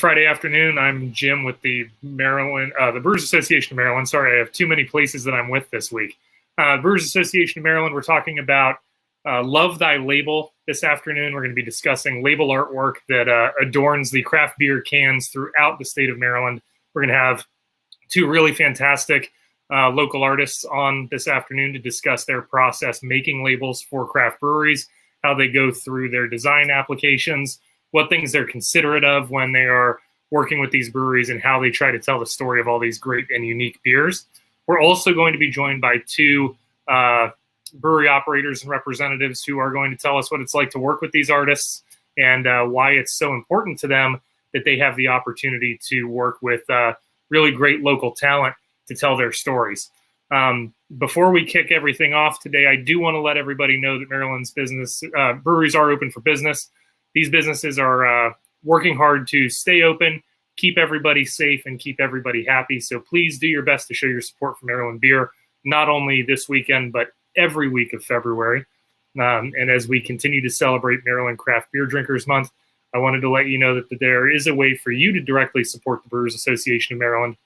Friday afternoon. I'm Jim with the Brewers Association of Maryland. Sorry, I have too many places that I'm with this week. Brewers Association of Maryland, we're talking about Love Thy Label this afternoon. We're going to be discussing label artwork that adorns the craft beer cans throughout the state of Maryland. We're going to have two really fantastic local artists on this afternoon to discuss their process making labels for craft breweries, how they go through their design applications, what things they're considerate of when they are working with these breweries, and how they try to tell the story of all these great and unique beers. We're also going to be joined by two brewery operators and representatives who are going to tell us what it's like to work with these artists and why it's so important to them that they have the opportunity to work with really great local talent to tell their stories. Before we kick everything off today, I do want to let everybody know that Maryland's breweries are open for business. These businesses are working hard to stay open, keep everybody safe, and keep everybody happy. So please do your best to show your support for Maryland beer, not only this weekend, but every week of February. And as we continue to celebrate Maryland Craft Beer Drinkers Month, I wanted to let you know that there is a way for you to directly support the Brewers Association of Maryland,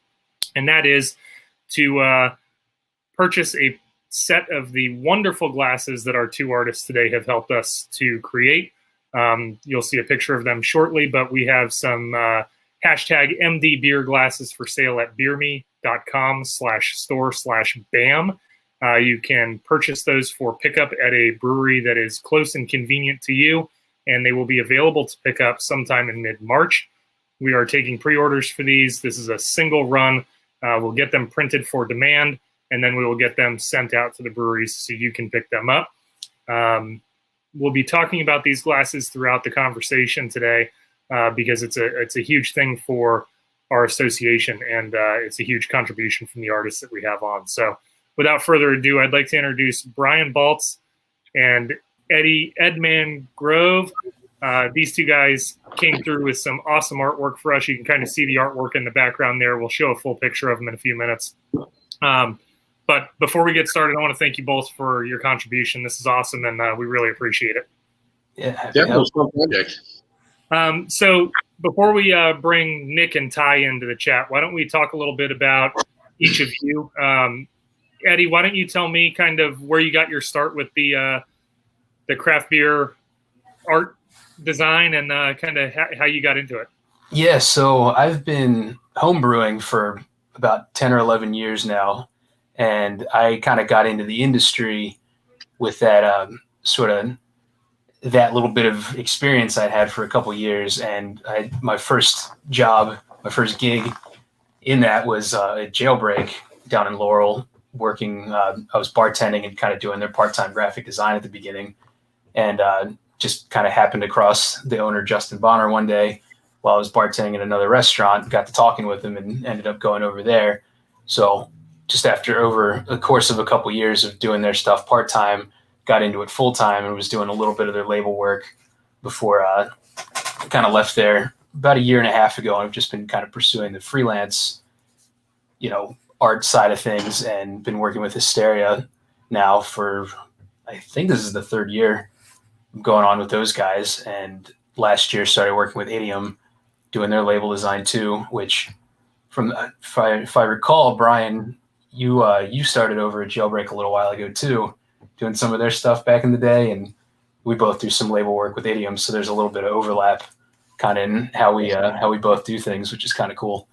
and that is to purchase a set of the wonderful glasses that our two artists today have helped us to create. You'll see a picture of them shortly, but we have some hashtag MD beer glasses for sale at beerme.com/store/BAM. You can purchase those for pickup at a brewery that is close and convenient to you, and they will be available to pick up sometime in mid-March. We are taking pre-orders for these. This is a single run. We'll get them printed for demand, and then we will get them sent out to the breweries so you can pick them up. We'll be talking about these glasses throughout the conversation today because it's a huge thing for our association, and it's a huge contribution from the artists that we have on. So without further ado, I'd like to introduce Bryan Baltz and Edman Grove. These two guys came through with some awesome artwork for us. You can kind of see the artwork in the background there. We'll show a full picture of them in a few minutes. But before we get started, I want to thank you both for your contribution. This is awesome, and we really appreciate it. Yeah, definitely fun project. So before we bring Nick and Ty into the chat, why don't we talk a little bit about each of you? Eddie, why don't you tell me kind of where you got your start with the craft beer art design and kind of how you got into it? Yeah, so I've been home brewing for about 10 or 11 years now. And I kind of got into the industry with that sort of that little bit of experience I'd had for a couple of years. And my first gig in that was a Jailbreak down in Laurel, working. I was bartending and kind of doing their part-time graphic design at the beginning, and just kind of happened across the owner, Justin Bonner, one day while I was bartending in another restaurant. Got to talking with him and ended up going over there. So just over the course of a couple of years of doing their stuff part-time, got into it full-time and was doing a little bit of their label work before I kind of left there about a year and a half ago. I've just been kind of pursuing the freelance, art side of things, and been working with Hysteria now for, I think this is the third year going on with those guys. And last year started working with Idiom, doing their label design too, which if I recall, Bryan, you started over at Jailbreak a little while ago too, doing some of their stuff back in the day, and we both do some label work with Idiom, so there's a little bit of overlap kind of in how we both do things, which is kind of cool.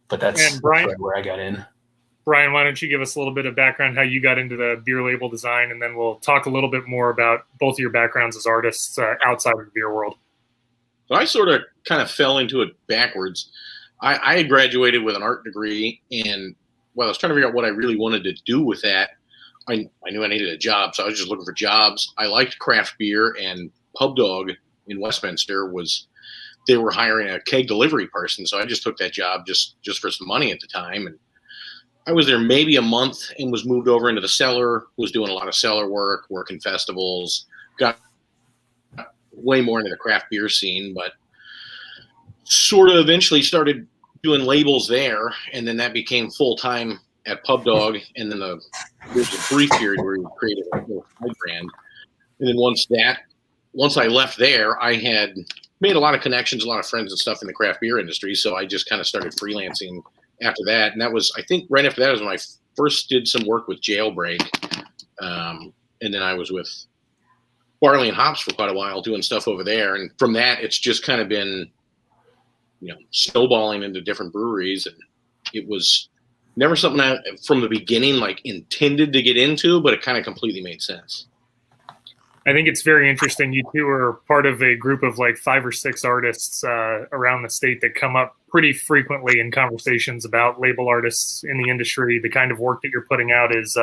But that's Bryan, where I got in. Bryan, why don't you give us a little bit of background how you got into the beer label design, and then we'll talk a little bit more about both of your backgrounds as artists outside of the beer world. I sort of kind of fell into it backwards. I had graduated with an art degree, and while I was trying to figure out what I really wanted to do with that, I knew I needed a job, so I was just looking for jobs. I liked craft beer, and Pub Dog in Westminster they were hiring a keg delivery person, so I just took that job just for some money at the time. And I was there maybe a month and was moved over into the cellar, was doing a lot of cellar work, working festivals, got way more into the craft beer scene, but sort of eventually started doing labels there, and then that became full-time at Pub Dog, and then there was a brief period where we created a little side brand. And then once I left there, I had made a lot of connections, a lot of friends and stuff in the craft beer industry. So I just kind of started freelancing after that. And that was, I think right after that was when I first did some work with Jailbreak. And then I was with Barley and Hops for quite a while doing stuff over there. And from that, it's just kind of been, snowballing into different breweries. And it was never something I, from the beginning, like intended to get into, but it kind of completely made sense. I think it's very interesting. You two are part of a group of like 5 or 6 artists around the state that come up pretty frequently in conversations about label artists in the industry. The kind of work that you're putting out is,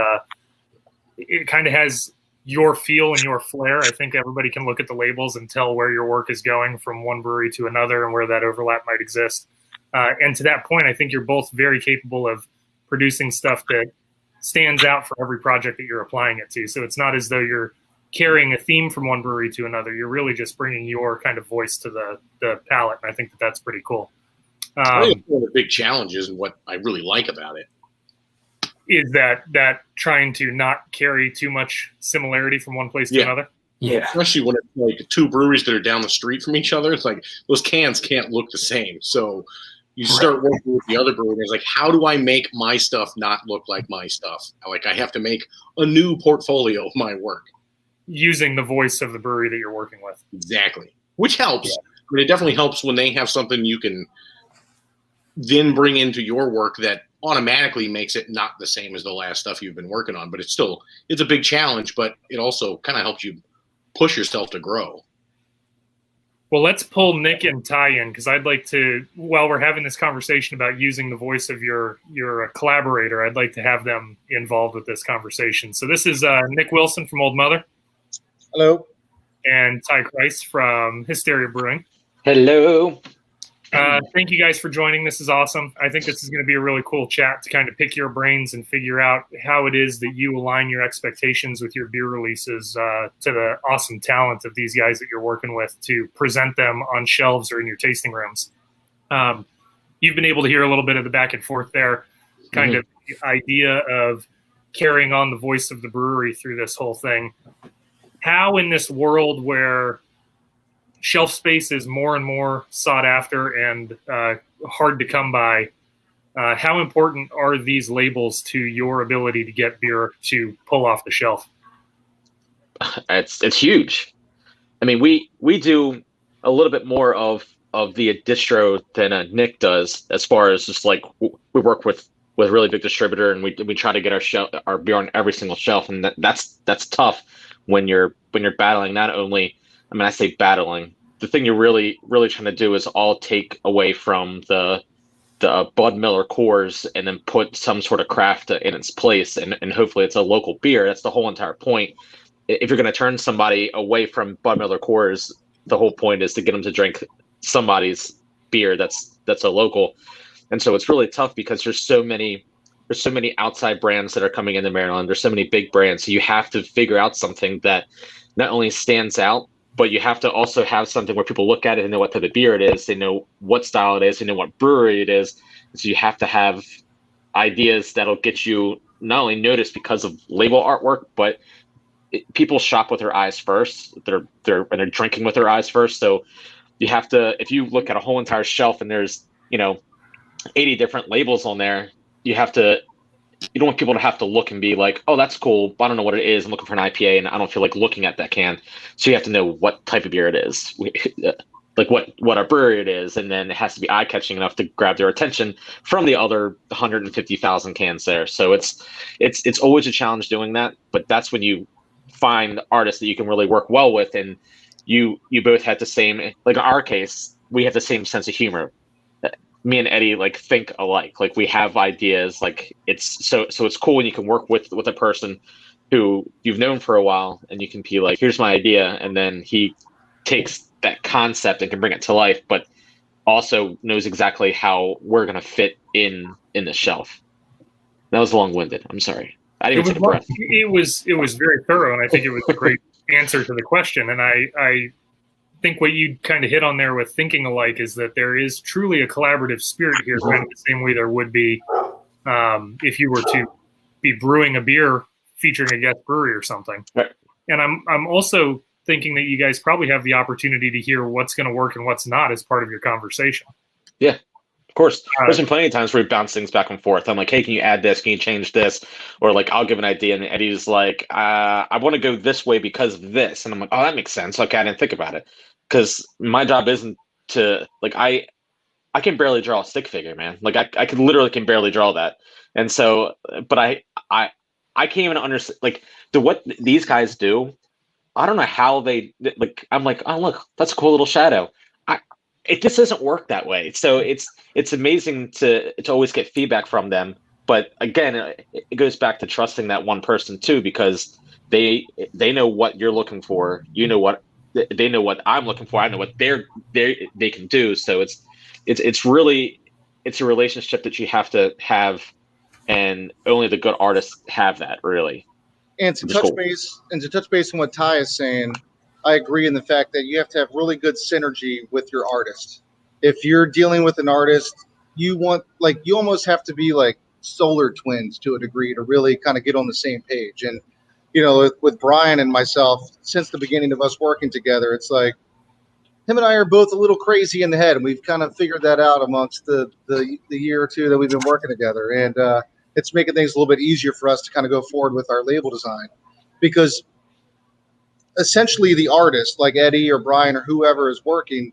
it kind of has your feel and your flair. I think everybody can look at the labels and tell where your work is going from one brewery to another and where that overlap might exist. And to that point, I think you're both very capable of producing stuff that stands out for every project that you're applying it to. So it's not as though you're carrying a theme from one brewery to another. You're really just bringing your kind of voice to the palette. And I think that that's pretty cool. I think one of the big challenges and what I really like about it is that trying to not carry too much similarity from one place to another. Yeah. Especially when it's like 2 breweries that are down the street from each other. It's like those cans can't look the same. So you start working with the other breweries, like, how do I make my stuff not look like my stuff? Like, I have to make a new portfolio of my work. Using the voice of the brewery that you're working with. Exactly. Which helps. Yeah. I mean, it definitely helps when they have something you can then bring into your work that automatically makes it not the same as the last stuff you've been working on. But it's a big challenge, but it also kind of helps you push yourself to grow. Well, let's pull Nick and Ty in, because I'd like to, while we're having this conversation about using the voice of your collaborator, I'd like to have them involved with this conversation. So this is Nick Wilson from Old Mother. Hello. And Ty Kreis from Hysteria Brewing. Hello. Thank you guys for joining. This is awesome. I think this is going to be a really cool chat to kind of pick your brains and figure out how it is that you align your expectations with your beer releases to the awesome talent of these guys that you're working with to present them on shelves or in your tasting rooms. You've been able to hear a little bit of the back and forth there, kind of the idea of carrying on the voice of the brewery through this whole thing. How in this world where shelf space is more and more sought after and hard to come by, how important are these labels to your ability to get beer to pull off the shelf? It's huge. I mean, we do a little bit more of the distro than Nick does, as far as just like we work with a really big distributor, and we try to get our beer on every single shelf, and that's tough when you're battling. Not only, I mean, I say battling, the thing you're really trying to do is all take away from the Bud Miller Coors and then put some sort of craft in its place, and hopefully it's a local beer. That's the whole entire point. If you're going to turn somebody away from Bud Miller Coors, the whole point is to get them to drink somebody's beer that's a local. And so it's really tough because there's so many outside brands that are coming into Maryland. There's so many big brands. So you have to figure out something that not only stands out, but you have to also have something where people look at it and know what type of beer it is. They know what style it is. They know what brewery it is. So you have to have ideas that'll get you not only noticed because of label artwork, but people shop with their eyes first. They're drinking with their eyes first. So you have to, if you look at a whole entire shelf and there's 80 different labels on there, you don't want people to have to look and be like, oh, that's cool, but I don't know what it is. I'm looking for an IPA and I don't feel like looking at that can. So you have to know what type of beer it is, like what our brewery it is. And then it has to be eye-catching enough to grab their attention from the other 150,000 cans there. So it's always a challenge doing that, but that's when you find artists that you can really work well with. And you both had the same, like in our case, we have the same sense of humor. Me and Eddie think alike. Like we have ideas. Like it's so it's cool when you can work with a person who you've known for a while and you can be like, here's my idea, and then he takes that concept and can bring it to life, but also knows exactly how we're gonna fit in the shelf. That was long-winded. I'm sorry. I didn't take a breath. It was very thorough, and I think it was a great answer to the question. And I think what you kind of hit on there with thinking alike is that there is truly a collaborative spirit here, kind of the same way there would be if you were to be brewing a beer featuring a guest brewery or something. Right. And I'm also thinking that you guys probably have the opportunity to hear what's going to work and what's not as part of your conversation. Yeah. Of course, there's been plenty of times where we bounce things back and forth. I'm like, hey, can you add this? Can you change this? Or like, I'll give an idea, and Eddie's like, I want to go this way because of this. And I'm like, oh, that makes sense. Okay, I didn't think about it. Because my job isn't to, like, I can barely draw a stick figure, man. Like, I can barely draw that. And so, but I can't even understand, like, what these guys do. I don't know how they, like, I'm like, oh, look, that's a cool little shadow. It just doesn't work that way. So it's amazing to always get feedback from them. But again, it goes back to trusting that one person too, because they know what you're looking for. You know what they know what I'm looking for. I know what they can do. So it's really a relationship that you have to have, and only the good artists have that, really. And to touch base on what Ty is saying, I agree in the fact that you have to have really good synergy with your artist. If you're dealing with an artist, you almost have to be like solar twins to a degree to really kind of get on the same page. And, with Bryan and myself, since the beginning of us working together, it's like him and I are both a little crazy in the head, and we've kind of figured that out amongst the year or two that we've been working together. And it's making things a little bit easier for us to kind of go forward with our label design, because essentially the artist, like Eddie or Bryan or whoever is working,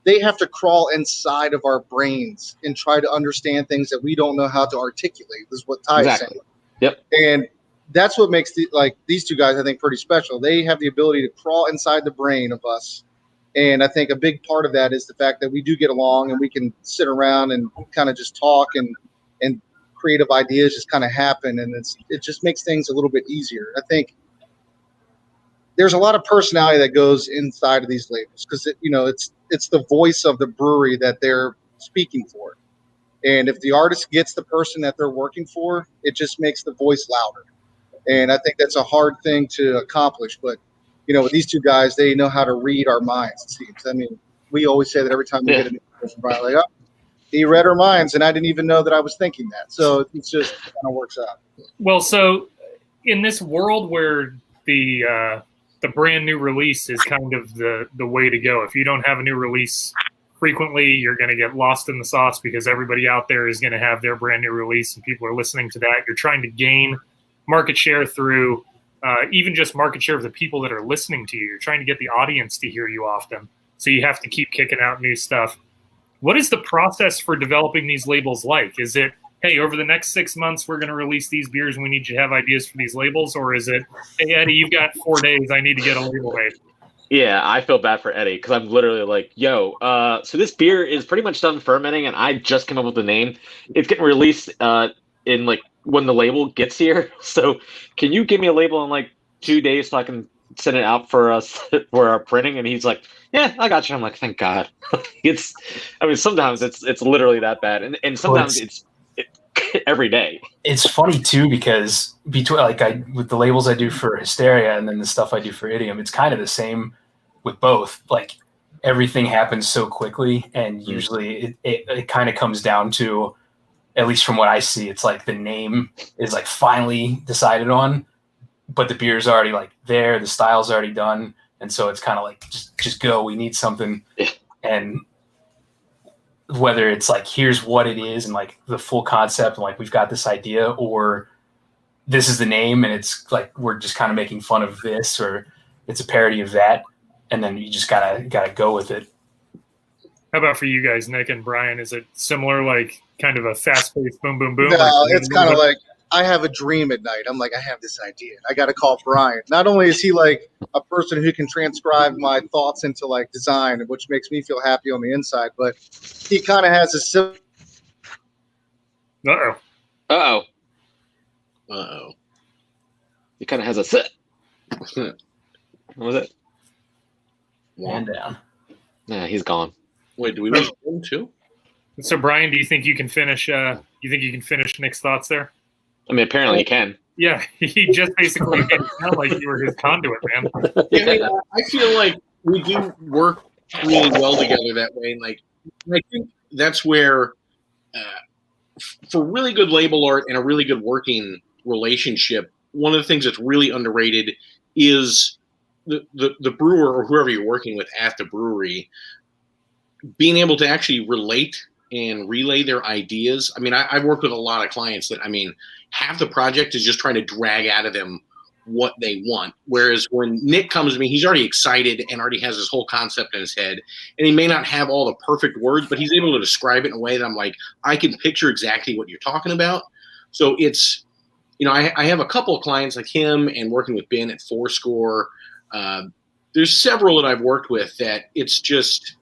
they have to crawl inside of our brains and try to understand things that we don't know how to articulate. This is what Ty is saying. Yep. And that's what makes these two guys, I think, pretty special. They have the ability to crawl inside the brain of us. And I think a big part of that is the fact that we do get along and we can sit around and kind of just talk and creative ideas just kind of happen. And it just makes things a little bit easier. I think there's a lot of personality that goes inside of these labels, because it's the voice of the brewery that they're speaking for. And if the artist gets the person that they're working for, it just makes the voice louder. And I think that's a hard thing to accomplish. But, with these two guys, they know how to read our minds, it seems. I mean, we always say that every time we get a new person, Bryan, like, oh, he read our minds, and I didn't even know that I was thinking that. So it's just kind of works out. Well, so in this world where the brand new release is kind of the way to go. If you don't have a new release frequently, you're going to get lost in the sauce, because everybody out there is going to have their brand new release and people are listening to that. You're trying to gain market share through even just market share of the people that are listening to you. You're trying to get the audience to hear you often. So you have to keep kicking out new stuff. What is the process for developing these labels like? Is it, hey, over the next 6 months, we're going to release these beers and we need you to have ideas for these labels? Or is it, hey, Eddie, you've got 4 days, I need to get a label made? Yeah, I feel bad for Eddie, because I'm literally like, yo, so this beer is pretty much done fermenting, and I just came up with the name. It's getting released in like when the label gets here. So can you give me a label in like 2 days so I can send it out for us for our printing? And he's like, yeah, I got you. I'm like, thank God. Sometimes it's literally that bad. And sometimes it's every day. It's funny too, because between with the labels I do for Hysteria and then the stuff I do for Idiom, it's kind of the same with both. Like, everything happens so quickly, and usually it kind of comes down to, at least from what I see, it's like the name is like finally decided on, but the beer's already like there, the style's already done, and so it's kind of like just go. We need something, and whether it's like, here's what it is and like the full concept and like we've got this idea, or this is the name and it's like we're just kind of making fun of this, or it's a parody of that, and then you just gotta go with it. How about for you guys, Nick and Bryan? Is it similar, like kind of a fast-paced boom, boom, boom? No, it's kind of like, I have a dream at night. I'm like, I have this idea. I got to call Bryan. Not only is he like a person who can transcribe my thoughts into like design, which makes me feel happy on the inside, but he kind of has a He kind of has a sit. What was it? Man down. Yeah, he's gone. Wait, do we miss him too? So, Bryan, do you think you can finish? You think you can finish Nick's thoughts there? I mean, apparently you can. Yeah, he just basically made it sound like you were his conduit, man. Yeah, I feel like we do work really well together that way. And I think that's where, for really good label art and a really good working relationship, one of the things that's really underrated is the brewer or whoever you're working with at the brewery being able to actually relate and relay their ideas. I mean, I've worked with a lot of clients that, I mean, half the project is just trying to drag out of them what they want. Whereas when Nick comes to me, he's already excited and already has this whole concept in his head. And he may not have all the perfect words, but he's able to describe it in a way that I'm like, I can picture exactly what you're talking about. So it's, you know, I have a couple of clients like him and working with Ben at Fourscore. There's several that I've worked with that it's just,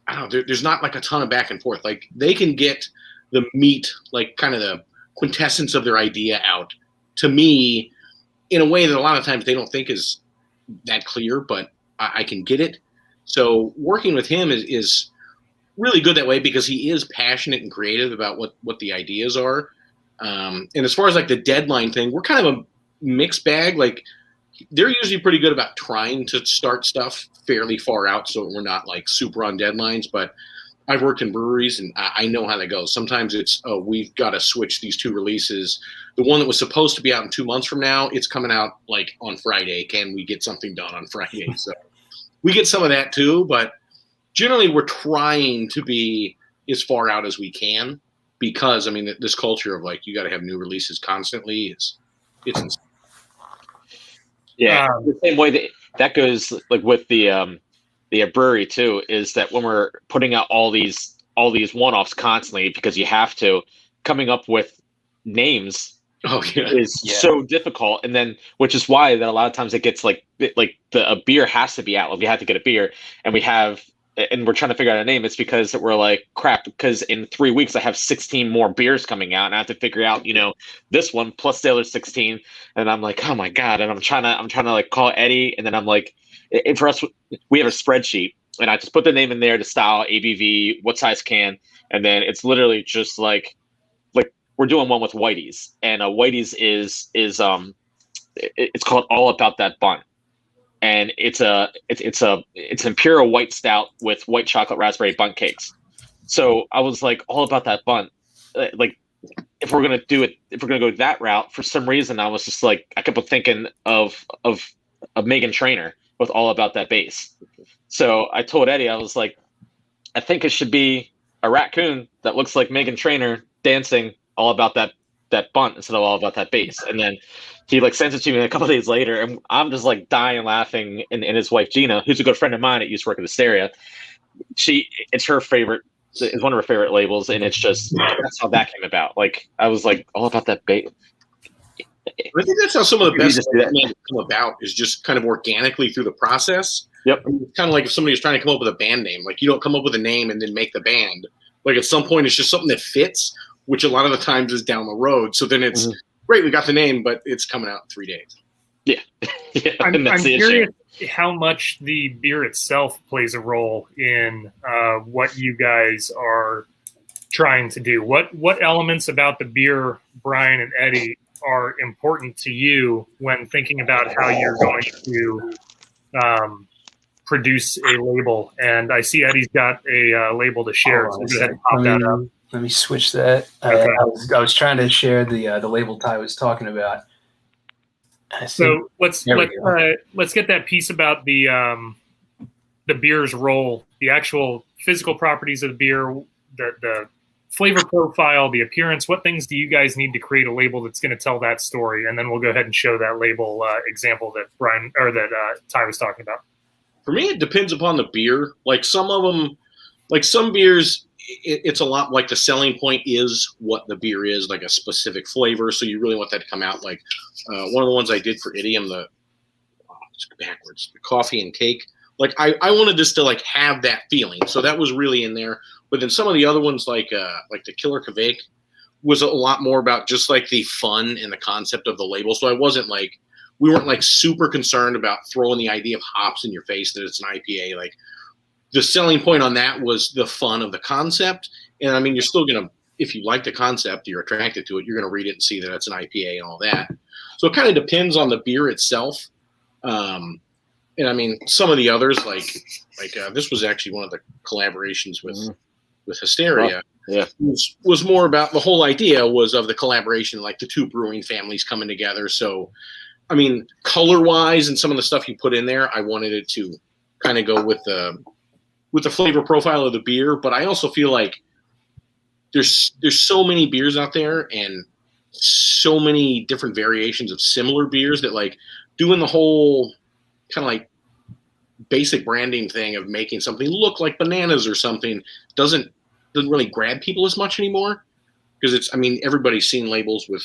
I don't know, there's not like a ton of back and forth. Like they can get the meat, like kind of the quintessence of their idea out to me in a way that a lot of times they don't think is that clear, but I can get it. So working with him is really good that way because he is passionate and creative about what the ideas are. And as far as like the deadline thing, we're kind of a mixed bag. Like they're usually pretty good about trying to start stuff fairly far out so we're not like super on deadlines. But I've worked in breweries and I know how that goes. Sometimes it's, oh, we've got to switch these two releases. The one that was supposed to be out in 2 months from now, it's coming out like on Friday. Can we get something done on Friday? So we get some of that too, but generally we're trying to be as far out as we can because, I mean, this culture of like, you got to have new releases constantly it's insane. Yeah, the same way that goes like with the brewery too, is that when we're putting out all these one-offs constantly because you have to, coming up with names is so difficult, and then which is why that a lot of times it gets like a beer has to be out. Like we have to get a beer, and we're trying to figure out a name. It's because we're like, crap, because in 3 weeks I have 16 more beers coming out and I have to figure out, this one plus the other 16. And I'm like, oh my God. And I'm trying to like call Eddie. And then I'm like, and for us, we have a spreadsheet and I just put the name in there, the style, ABV, what size can. And then it's literally just like we're doing one with Whitey's, and Whitey's is it's called All About That Bun. And it's an imperial white stout with white chocolate raspberry bundt cakes. So I was like, all about that bun. Like, if we're gonna go that route, for some reason I was just like, I kept thinking of Meghan Trainor with All About That Bass. So I told Eddie, I was like, I think it should be a raccoon that looks like Meghan Trainor dancing all about that bunt instead of all about that bass. And then he like sends it to me a couple of days later, and I'm just like dying laughing. And his wife Gina, who's a good friend of mine that used to work at Asteria, it's her favorite, is one of her favorite labels, and it's just that's how that came about. Like I was like, all about that bass. I think that's how some of the best come about, is just kind of organically through the process. Yep. I mean, it's kind of like if somebody was trying to come up with a band name. Like you don't come up with a name and then make the band. Like at some point, it's just something that fits, which a lot of the times is down the road. So then it's great, we got the name, but it's coming out in 3 days. Yeah. I'm curious how much the beer itself plays a role in what you guys are trying to do. What elements about the beer, Bryan and Eddie, are important to you when thinking about how you're going to produce a label? And I see Eddie's got a label to share. So go ahead and pop that up. Let me switch that. Okay. I was trying to share the label Ty was talking about. So let's get that piece about the beer's role, the actual physical properties of the beer, the flavor profile, the appearance. What things do you guys need to create a label that's going to tell that story? And then we'll go ahead and show that label example that Bryan or that Ty was talking about. For me, it depends upon the beer. Like some of them, like some beers, it's a lot like the selling point is what the beer is, like a specific flavor. So you really want that to come out. Like one of the ones I did for Idiom, the coffee and cake. Like I wanted this to like have that feeling. So that was really in there. But then some of the other ones, like the Killer Kvik, was a lot more about just like the fun and the concept of the label. So we weren't like super concerned about throwing the idea of hops in your face that it's an IPA. Like the selling point on that was the fun of the concept. And I mean, you're still going to, if you like the concept, you're attracted to it, you're going to read it and see that it's an IPA and all that. So it kind of depends on the beer itself. And I mean, some of the others, like this was actually one of the collaborations with Hysteria. Yeah. Was more about the whole idea was of the collaboration, like the two brewing families coming together. So, I mean, color-wise and some of the stuff you put in there, I wanted it to kind of go with the flavor profile of the beer. But I also feel like there's so many beers out there and so many different variations of similar beers that like doing the whole kind of like basic branding thing of making something look like bananas or something doesn't really grab people as much anymore. Because everybody's seen labels with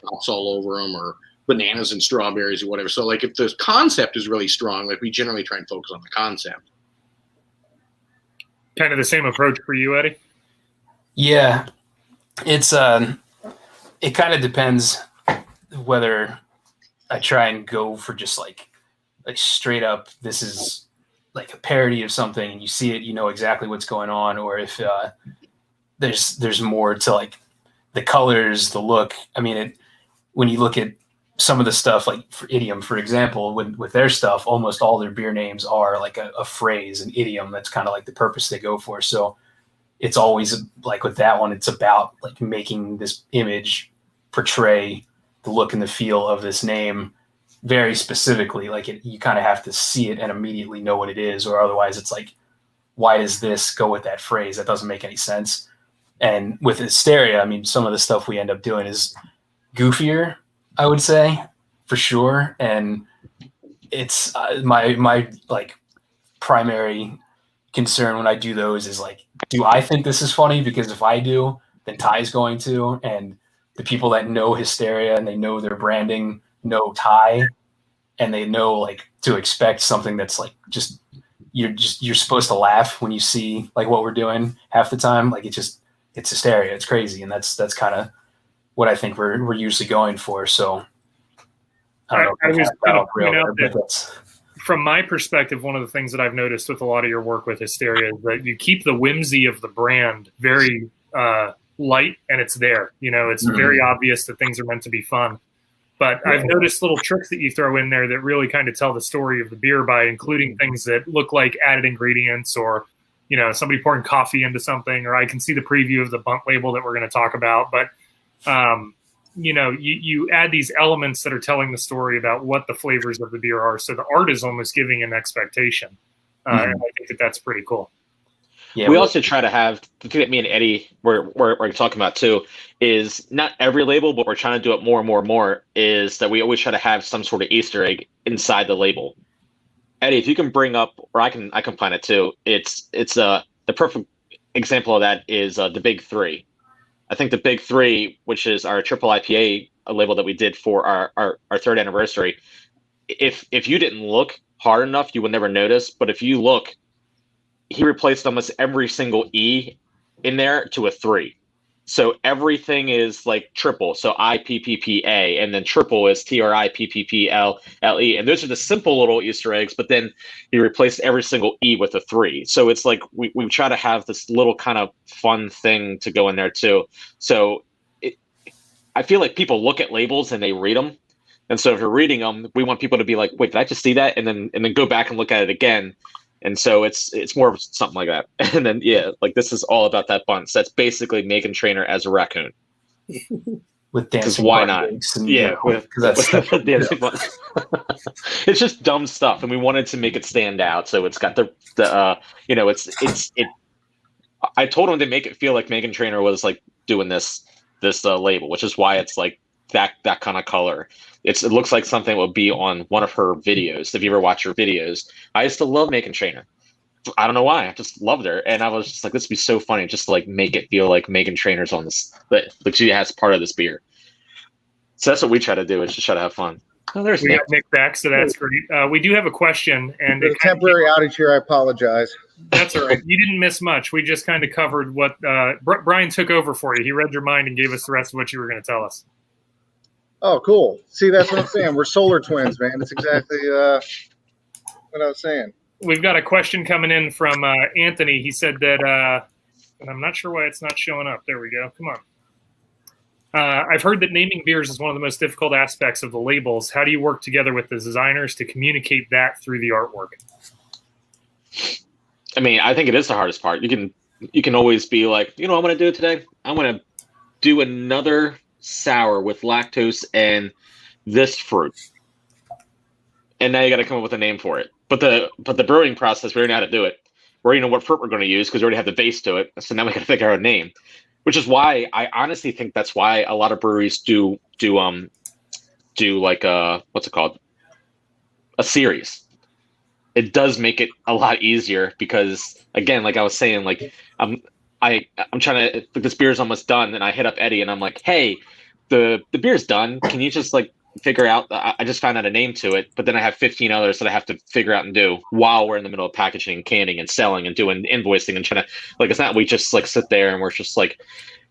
hops all over them or bananas and strawberries or whatever. So like if the concept is really strong, like we generally try and focus on the concept. Kind of the same approach for you, Eddie? Yeah, it's it kind of depends whether I try and go for just like straight up, this is like a parody of something and you see it, you know exactly what's going on, or if there's more to like the colors, the look. I mean, when you look at some of the stuff, like for Idiom, for example, with their stuff, almost all their beer names are like a phrase, an idiom. That's kind of like the purpose they go for. So it's always like with that one, it's about like making this image portray the look and the feel of this name very specifically. Like you kind of have to see it and immediately know what it is, or otherwise it's like, why does this go with that phrase? That doesn't make any sense. And with Hysteria, I mean, some of the stuff we end up doing is goofier, I would say, for sure. And it's my like primary concern when I do those is like, do I think this is funny? Because if I do, then Ty's going to, and the people that know Hysteria and they know their branding know Ty, and they know like to expect something that's like you're supposed to laugh when you see like what we're doing half the time. Like it's Hysteria. It's crazy. And that's kind of what I think we're usually going for. So I don't know. I was going to point out that from my perspective, one of the things that I've noticed with a lot of your work with Hysteria is that you keep the whimsy of the brand very light, and it's there. You know, it's very obvious that things are meant to be fun. But I've noticed little tricks that you throw in there that really kind of tell the story of the beer by including things that look like added ingredients, or, you know, somebody pouring coffee into something, or I can see the preview of the bunt label that we're going to talk about. But, you know, you add these elements that are telling the story about what the flavors of the beer are. So the art is almost giving an expectation. And I think that's pretty cool. Yeah, we also try to have the thing that me and Eddie we're talking about too is not every label, but we're trying to do it more and more and more. Is that we always try to have some sort of Easter egg inside the label. Eddie, if you can bring up, or I can find it too. It's the perfect example of that is the Big Three. I think the Big Three, which is our triple IPA label that we did for our third anniversary. If you didn't look hard enough, you would never notice. But if you look, he replaced almost every single E in there to a 3. So everything is like triple. So IPPPA, and then triple is TRIPPPLLE. And those are the simple little Easter eggs, but then he replaced every single E with a 3. So it's like we try to have this little kind of fun thing to go in there too. So I feel like people look at labels and they read them. And so if you're reading them, we want people to be like, wait, did I just see that? And then go back and look at it again. And so it's more of something like that. And then, yeah, like this is all about that Baltz. That's basically Megan Trainor as a raccoon. With dancing. Why not? Yeah. That's dancing. It's just dumb stuff. And we wanted to make it stand out. So it's got the I told him to make it feel like Megan Trainor was like doing this label, which is why it's like that kind of color. It looks like something that would be on one of her videos. If you ever watch her videos, I used to love Megan Trainor. I don't know why. I just loved her, and I was just like, this would be so funny, just to like make it feel like Megan Trainor's on this, like she has part of this beer. So that's what we try to do, is just try to have fun. Oh, there's we Nick. got Nick back, so that's great. We do have a question, and There's a temporary outage here. I apologize. That's all right. You didn't miss much. We just kind of covered what Bryan took over for you. He read your mind and gave us the rest of what you were going to tell us. Oh, cool. See, that's what I'm saying. We're solar twins, man. That's exactly what I was saying. We've got a question coming in from Anthony. He said that, and I'm not sure why it's not showing up. There we go. Come on. I've heard that naming beers is one of the most difficult aspects of the labels. How do you work together with the designers to communicate that through the artwork? I mean, I think it is the hardest part. You can always be like, you know what I'm going to do today? I'm going to do another sour with lactose and this fruit. and now you got to come up with a name for it. But the brewing process, we already know how to do it. We already know what fruit we're going to use because we already have the base to it. So now we got to figure out a name, which is why I honestly think that's why a lot of breweries do like what's it called, a series. It does make it a lot easier because, again, like I was saying, like I'm trying to, like, this beer's almost done, and I hit up Eddie and I'm like, hey, the beer's done. Can you just like figure out? I just found out a name to it, but then I have 15 others that I have to figure out and do while we're in the middle of packaging, and canning, and selling, and doing invoicing, and trying to, like, it's not we just like sit there and we're just like,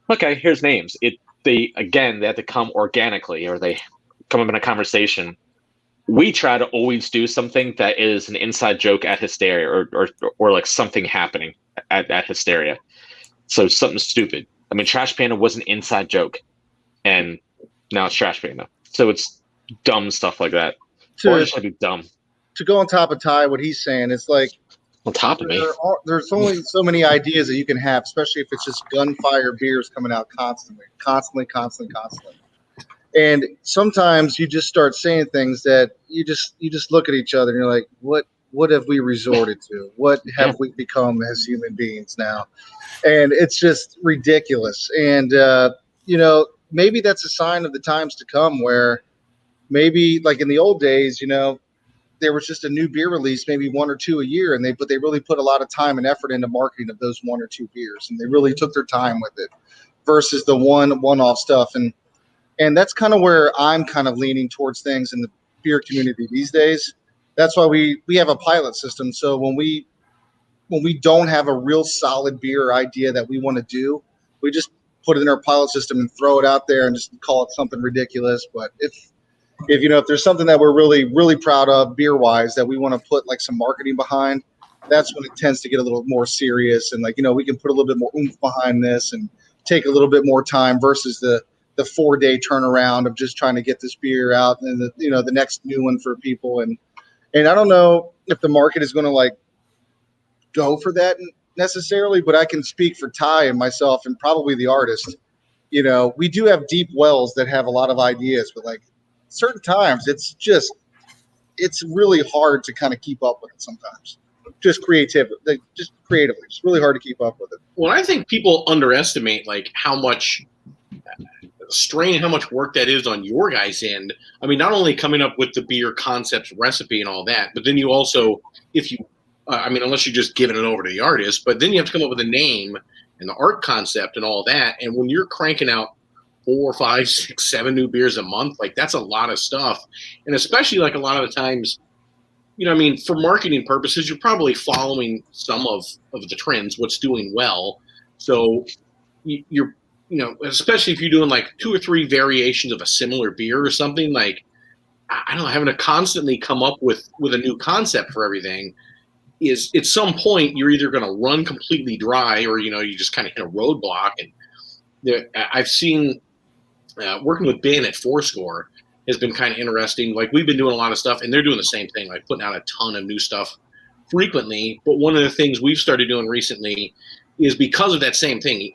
okay, here's names. They have to come organically, or they come up in a conversation. We try to always do something that is an inside joke at Hysteria, or like something happening at Hysteria. So something stupid. I mean, Trash Panda was an inside joke, and now it's Trash Panda. So it's dumb stuff like that. Or it should be dumb. To go on top of Ty, what he's saying, it's like on top of me. There's only so many ideas that you can have, especially if it's just gunfire beers coming out constantly. And sometimes you just start saying things that you just look at each other and you're like, what have we resorted to? What have we become as human beings now? And it's just ridiculous. And maybe that's a sign of the times to come, where maybe like in the old days, there was just a new beer release, maybe one or two a year, but they really put a lot of time and effort into marketing of those one or two beers, and they really took their time with it versus the one-off stuff. And that's kind of where I'm kind of leaning towards things in the beer community these days. That's why we have a pilot system. So when we don't have a real solid beer idea that we want to do, we just put it in our pilot system and throw it out there and just call it something ridiculous. But if there's something that we're really, really proud of beer wise that we want to put like some marketing behind, that's when it tends to get a little more serious. And we can put a little bit more oomph behind this and take a little bit more time versus the 4-day turnaround of just trying to get this beer out and the next new one for people. And I don't know if the market is going to like go for that necessarily, but I can speak for Ty and myself and probably the artist. We do have deep wells that have a lot of ideas, but like certain times it's really hard to kind of keep up with it sometimes. Just creatively, it's really hard to keep up with it. Well, I think people underestimate like how much strain, how much work that is on your guys' end. I mean, not only coming up with the beer concepts, recipe, and all that, but then you also, unless you're just giving it over to the artist, but then you have to come up with a name and the art concept and all that. And when you're cranking out 4, 5, 6, 7 new beers a month, like that's a lot of stuff. And especially like a lot of the times, for marketing purposes, you're probably following some of the trends, what's doing well. So you're, especially if you're doing like 2 or 3 variations of a similar beer or something, like, I don't know, having to constantly come up with a new concept for everything is, at some point, you're either going to run completely dry or, you just kind of hit a roadblock. And I've seen working with Ben at Fourscore has been kind of interesting. Like, we've been doing a lot of stuff, and they're doing the same thing, like putting out a ton of new stuff frequently. But one of the things we've started doing recently is because of that same thing.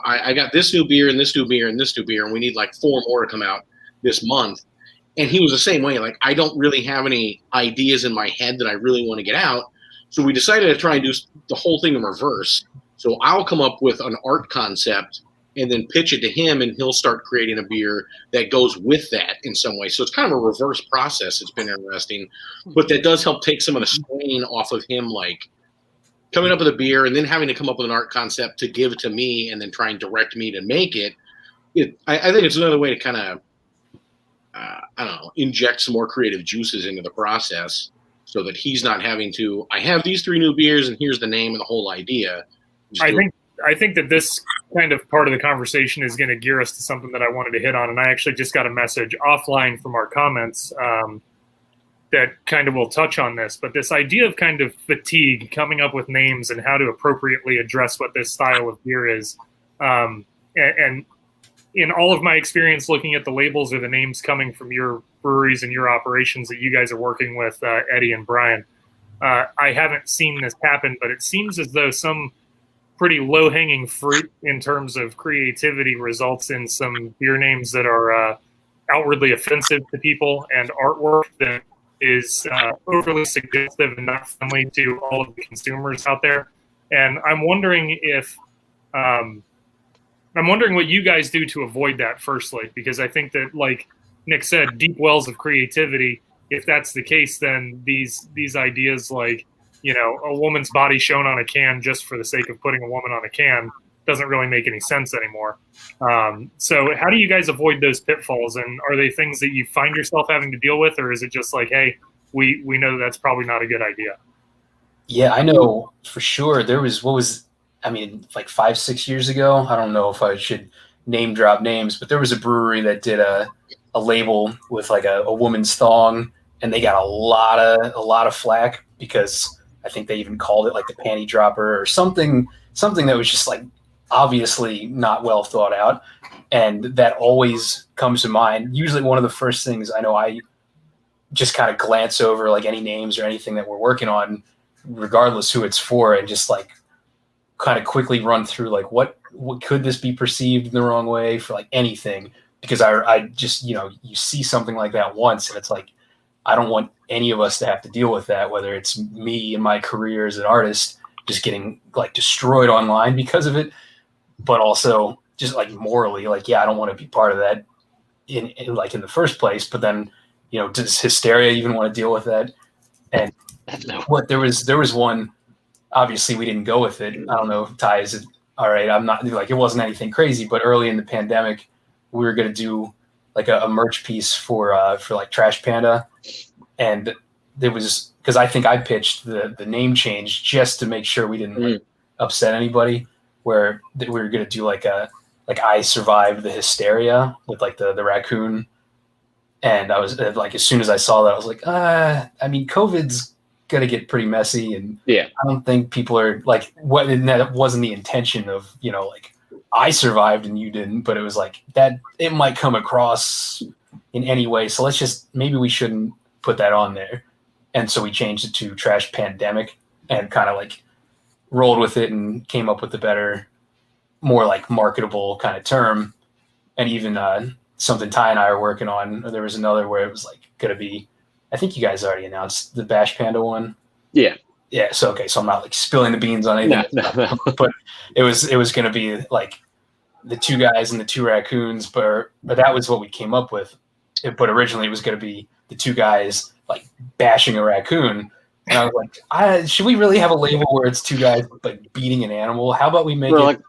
I got this new beer and this new beer and this new beer, and we need like 4 more to come out this month. And he was the same way. Like, I don't really have any ideas in my head that I really want to get out. So we decided to try and do the whole thing in reverse. So I'll come up with an art concept and then pitch it to him, and he'll start creating a beer that goes with that in some way. So it's kind of a reverse process. It's been interesting, but that does help take some of the strain off of him, like coming up with a beer and then having to come up with an art concept to give to me and then try and direct me to make it. I think it's another way to kind of, inject some more creative juices into the process so that he's not having to, I have these 3 new beers and here's the name and the whole idea. I think that this kind of part of the conversation is going to gear us to something that I wanted to hit on. And I actually just got a message offline from our comments that kind of will touch on this. But this idea of kind of fatigue, coming up with names and how to appropriately address what this style of beer is. And in all of my experience looking at the labels or the names coming from your breweries and your operations that you guys are working with, Eddie and Bryan, I haven't seen this happen, but it seems as though some pretty low-hanging fruit in terms of creativity results in some beer names that are outwardly offensive to people and artwork that is overly suggestive and not friendly to all of the consumers out there. And I'm wondering what you guys do to avoid that, firstly, because I think that, like Nick said, deep wells of creativity. If that's the case, then these ideas like, a woman's body shown on a can just for the sake of putting a woman on a can doesn't really make any sense anymore. So how do you guys avoid those pitfalls? And are they things that you find yourself having to deal with, or is it just like, hey, we know that's probably not a good idea? Yeah, I know for sure. There was, like 5-6 years ago. I don't know if I should name drop names, but there was a brewery that did a label with like a woman's thong, and they got a lot of flack because I think they even called it like the panty dropper or something that was just like obviously not well thought out. And that always comes to mind. Usually one of the first things I know, I just kind of glance over like any names or anything that we're working on, regardless who it's for, and just like kind of quickly run through like what could this be perceived in the wrong way for like anything, because I just, you see something like that once and it's like, I don't want any of us to have to deal with that, whether it's me and my career as an artist just getting like destroyed online because of it, but also just like morally, like, yeah, I don't want to be part of that in the first place. But then, does Hysteria even want to deal with that? And there was one, obviously we didn't go with it. I don't know if Ty, is it all right? I'm not like, it wasn't anything crazy, but early in the pandemic, we were going to do like a merch piece for like Trash Panda. And there was, because I think I pitched the name change just to make sure we didn't upset anybody, where we were going to do like I survived the hysteria with like the raccoon. And I was like, as soon as I saw that, I was like, COVID's going to get pretty messy. And yeah, I don't think people are like, and that wasn't the intention of, like I survived and you didn't, but it was like that it might come across in any way. So maybe we shouldn't put that on there. And so we changed it to Trash Pandemic and kind of like rolled with it and came up with a better, more like marketable kind of term. And even something Ty and I are working on, there was another where it was like going to be, I think you guys already announced the Bash Panda one. Yeah. Yeah. So, okay. So I'm not like spilling the beans on anything, no. But it was going to be like the two guys and the two raccoons, but that was what we came up with. But originally it was going to be the two guys like bashing a raccoon. And I was like, should we really have a label where it's two guys like beating an animal? How about we make it like,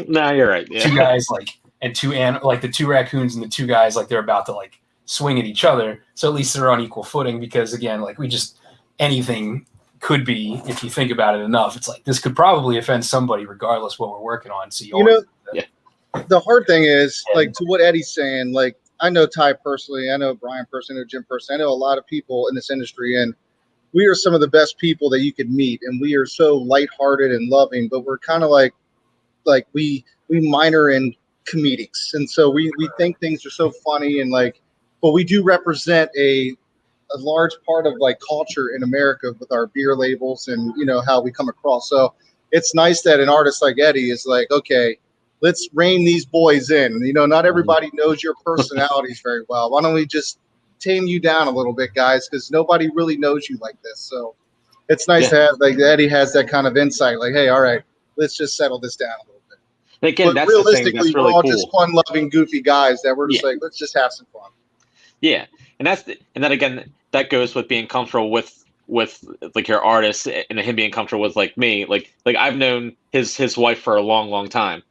no, you're right. Yeah. Two guys like, and like the two raccoons and the two guys, like they're about to like swing at each other. So at least they're on equal footing, because again, like anything could be, if you think about it enough, it's like, this could probably offend somebody regardless what we're working on. So the hard thing is like, to what Eddie's saying, like, I know Ty personally, I know Bryan personally, I know Jim personally, I know a lot of people in this industry, and we are some of the best people that you could meet, and we are so lighthearted and loving, but we're kind of like we minor in comedics, and so we think things are so funny, and like, but we do represent a large part of like culture in America with our beer labels and how we come across. So it's nice that an artist like Eddie is like, okay, let's rein these boys in. Not everybody knows your personalities very well. Why don't we just tame you down a little bit, guys? Because nobody really knows you like this. So it's nice to have like Eddie has that kind of insight. Like, hey, all right, let's just settle this down a little bit. And again, but that's realistically, the thing that's really we're all cool. just fun-loving, goofy guys that we're just like, let's just have some fun. Yeah, and then again, that goes with being comfortable with like your artist, and him being comfortable with like me. Like I've known his wife for a long time.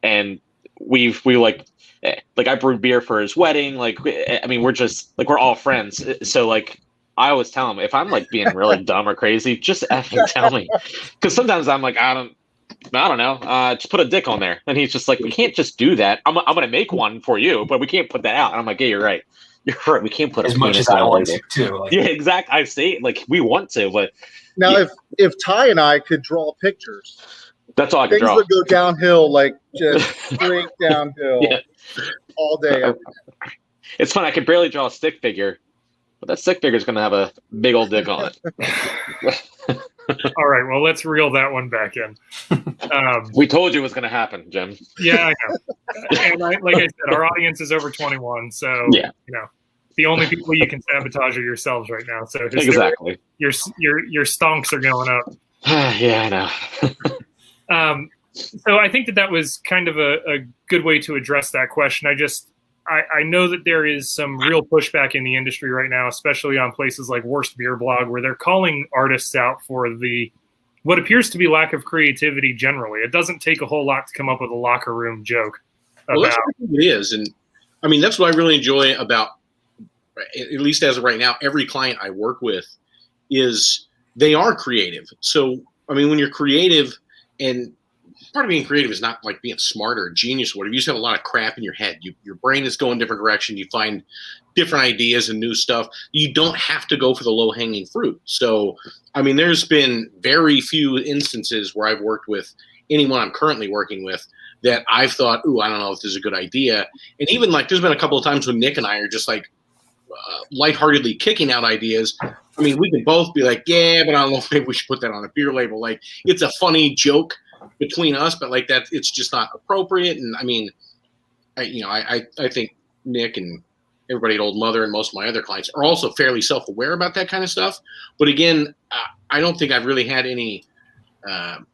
And we like I brewed beer for his wedding. Like, I mean, we're just like, we're all friends. So like, I always tell him, if I'm like being really dumb or crazy, just effing tell me. Because sometimes I'm like, I don't know. Just put a dick on there. And he's just like, we can't just do that. I'm going to make one for you, but we can't put that out. And I'm like, yeah, you're right. You're right. We can't put as much as I want to too. Like, yeah, exactly. I say like we want to, but now if Ty and I could draw pictures, that's all I can things draw. would go downhill, like just straight downhill all day. Every day. It's fun. I can barely draw a stick figure, but that stick figure is going to have a big old dick on it. All right, well, let's reel that one back in. We told you it was going to happen, Jim. Yeah, I know. And like I said, our audience is over 21, so the only people you can sabotage are yourselves right now. So Exactly. your stonks are going up. Yeah, I know. So I think that was kind of a good way to address that question. I know that there is some real pushback in the industry right now, especially on places like Worst Beer Blog, where they're calling artists out for what appears to be lack of creativity generally. It doesn't take a whole lot to come up with a locker room joke about. Well, that's what it is. And I mean, that's what I really enjoy about, at least as of right now, every client I work with is they are creative. So, I mean, when you're creative, and part of being creative is not like being smart or a genius or whatever. You just have a lot of crap in your head. Your brain is going different direction. You find different ideas and new stuff. You don't have to go for the low-hanging fruit. So, I mean, there's been very few instances where I've worked with anyone I'm currently working with that I've thought, ooh, I don't know if this is a good idea. And even like there's been a couple of times when Nick and I are just like lightheartedly kicking out ideas. I mean, we can both be like, yeah, but I don't know if maybe we should put that on a beer label. Like, it's a funny joke between us, but like that, it's just not appropriate. And I mean, I think Nick and everybody at Old Mother and most of my other clients are also fairly self-aware about that kind of stuff. But again, I don't think I've really had any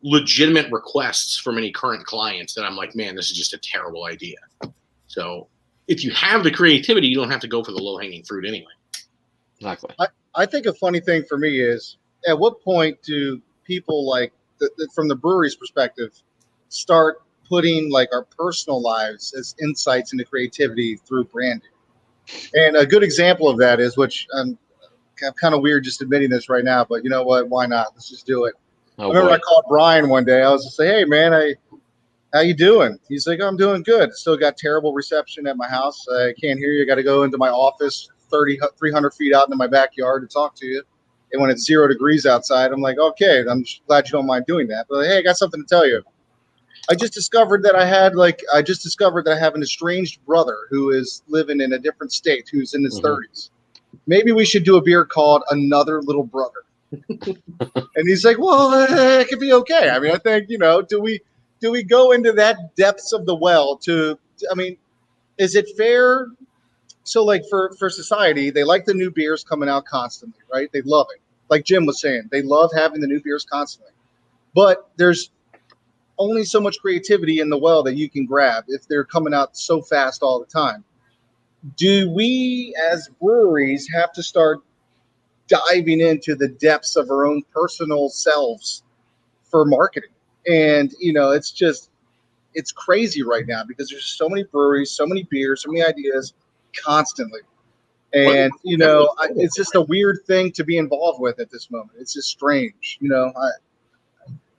legitimate requests from any current clients that I'm like, man, this is just a terrible idea. So if you have the creativity, you don't have to go for the low-hanging fruit anyway. Exactly. I think a funny thing for me is, at what point do people like, from the brewery's perspective, start putting like our personal lives as insights into creativity through branding? And a good example of that is, which I'm kind of weird just admitting this right now, but you know what? Why not? Let's just do it. I remember I called Bryan one day. I was just say, hey man, how you doing? He's like, I'm doing good. Still got terrible reception at my house. I can't hear you. I got to go into my office 300 feet out into my backyard to talk to you. And when it's 0 degrees outside, I'm like, okay, I'm glad you don't mind doing that. But hey, I got something to tell you. I just discovered that I have an estranged brother who is living in a different state, who's in his 30s. Maybe we should do a beer called Another Little Brother. And he's like, well, it could be okay. I mean, I think, do we go into that depths of the well I mean, is it fair? So like for society, they like the new beers coming out constantly, right? They love it. Like Jim was saying, they love having the new beers constantly. But there's only so much creativity in the well that you can grab if they're coming out so fast all the time. Do we as breweries have to start diving into the depths of our own personal selves for marketing? And, it's crazy right now because there's so many breweries, so many beers, so many ideas constantly. And, it's just a weird thing to be involved with at this moment. It's just strange.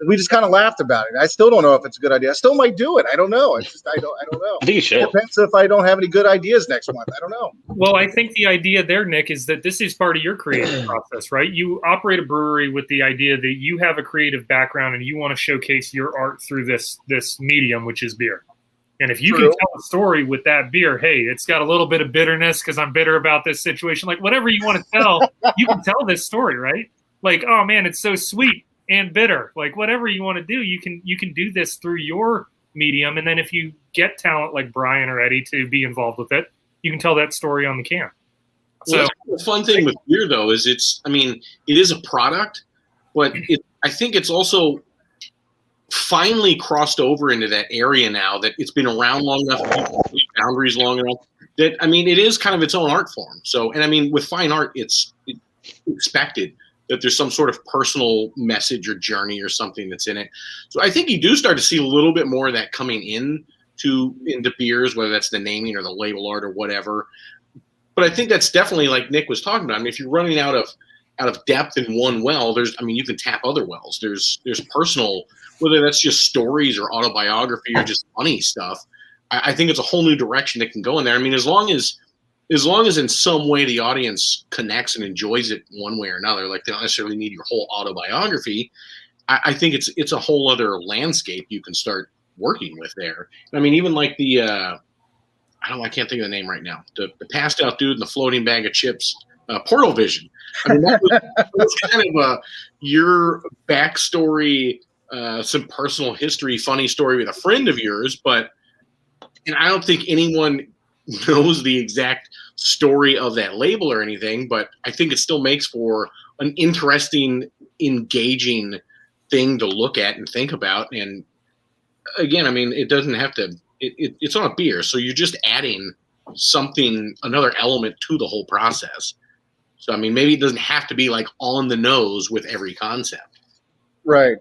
We just kind of laughed about it. I still don't know if it's a good idea. I still might do it. I don't know. I don't know. I think you should. It depends if I don't have any good ideas next month. I don't know. Well, I think the idea there, Nick, is that this is part of your creative process, right? You operate a brewery with the idea that you have a creative background and you want to showcase your art through this medium, which is beer. And if you can tell a story with that beer, hey, it's got a little bit of bitterness because I'm bitter about this situation. Like whatever you want to tell, you can tell this story, right? Like, oh man, it's so sweet and bitter. Like whatever you want to do, you can do this through your medium. And then if you get talent like Bryan or Eddie to be involved with it, you can tell that story on the can. So the fun thing with beer though is it is a product, but I think it's also finally crossed over into that area now that it's been around long enough, boundaries long enough that, it is kind of its own art form. So, and with fine art, it's expected that there's some sort of personal message or journey or something that's in it. So I think you do start to see a little bit more of that coming into beers, whether that's the naming or the label art or whatever. But I think that's definitely, like Nick was talking about, if you're running out of depth in one well, you can tap other wells. There's personal, whether that's just stories or autobiography or just funny stuff. I think it's a whole new direction that can go in there. As long as in some way the audience connects and enjoys it one way or another, like they don't necessarily need your whole autobiography. I think it's a whole other landscape you can start working with there. Even like the I can't think of the name right now. The passed out dude in the floating bag of chips, Portal Vision. That was kind of your backstory, some personal history, funny story with a friend of yours, and I don't think anyone knows the exact story of that label or anything, but I think it still makes for an interesting, engaging thing to look at and think about. And again, I mean, it doesn't have to, it's on a beer. So you're just adding something, another element to the whole process. So, I mean, maybe it doesn't have to be like on the nose with every concept. Right.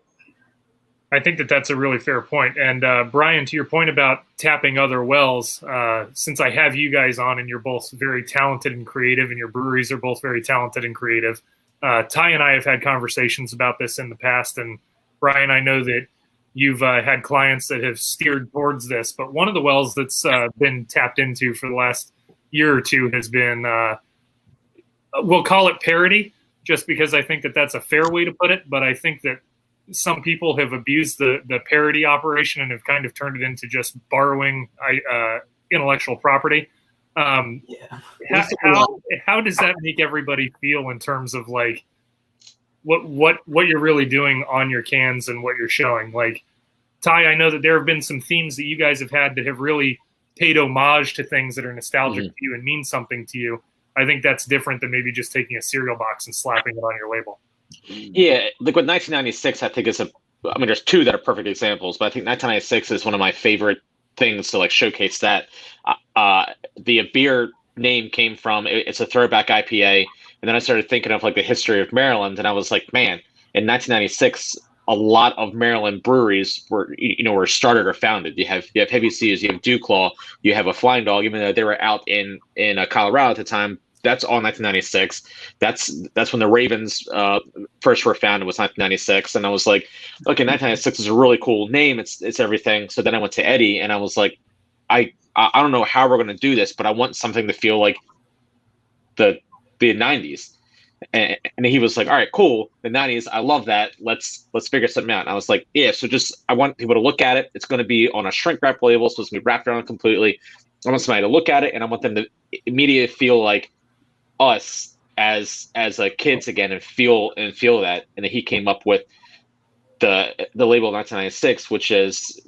I think that that's a really fair point. And Bryan, to your point about tapping other wells, since I have you guys on and you're both very talented and creative, and your breweries are both very talented and creative, Ty and I have had conversations about this in the past. And Bryan, I know that you've had clients that have steered towards this, but one of the wells that's been tapped into for the last year or two has been, we'll call it parody, just because I think that that's a fair way to put it. But I think that some people have abused the parody operation and have kind of turned it into just borrowing intellectual property. How does that make everybody feel in terms of like what you're really doing on your cans and what you're showing? Like, Ty, I know that there have been some themes that you guys have had that have really paid homage to things that are nostalgic to you and mean something to you. I think that's different than maybe just taking a cereal box and slapping it on your label. Yeah, like with 1996, I think I mean, there's two that are perfect examples, but I think 1996 is one of my favorite things to like showcase that. The beer name came from, it's a throwback IPA, and then I started thinking of like the history of Maryland, and I was like, man, in 1996, a lot of Maryland breweries were started or founded. You have Heavy Seas, you have Dewclaw, you have a Flying Dog, even though they were out in Colorado at the time. That's all 1996. That's when the Ravens first were founded, was 1996. And I was like, okay, 1996 is a really cool name. It's everything. So then I went to Eddie and I was like, I don't know how we're going to do this, but I want something to feel like the 90s. And he was like, all right, cool. The 90s. I love that. Let's figure something out. And I was like, yeah. So I want people to look at it. It's going to be on a shrink wrap label. So it's going to be wrapped around completely. I want somebody to look at it and I want them to immediately feel like us as kids again and feel that. And then he came up with the label 1996, which is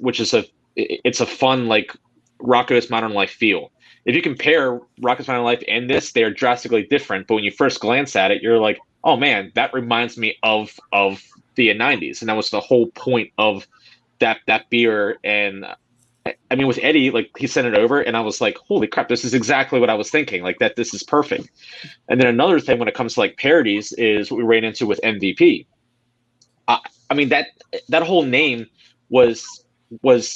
it's a fun like Rocco's Modern Life feel. If you compare Rocco's Modern Life and this, they are drastically different. But when you first glance at it, you're like, oh man, that reminds me of the 90s, and that was the whole point of that beer. And I mean, with Eddie, like he sent it over and I was like, holy crap, this is exactly what I was thinking. Like that, this is perfect. And then another thing when it comes to like parodies is what we ran into with MVP. I mean, that whole name was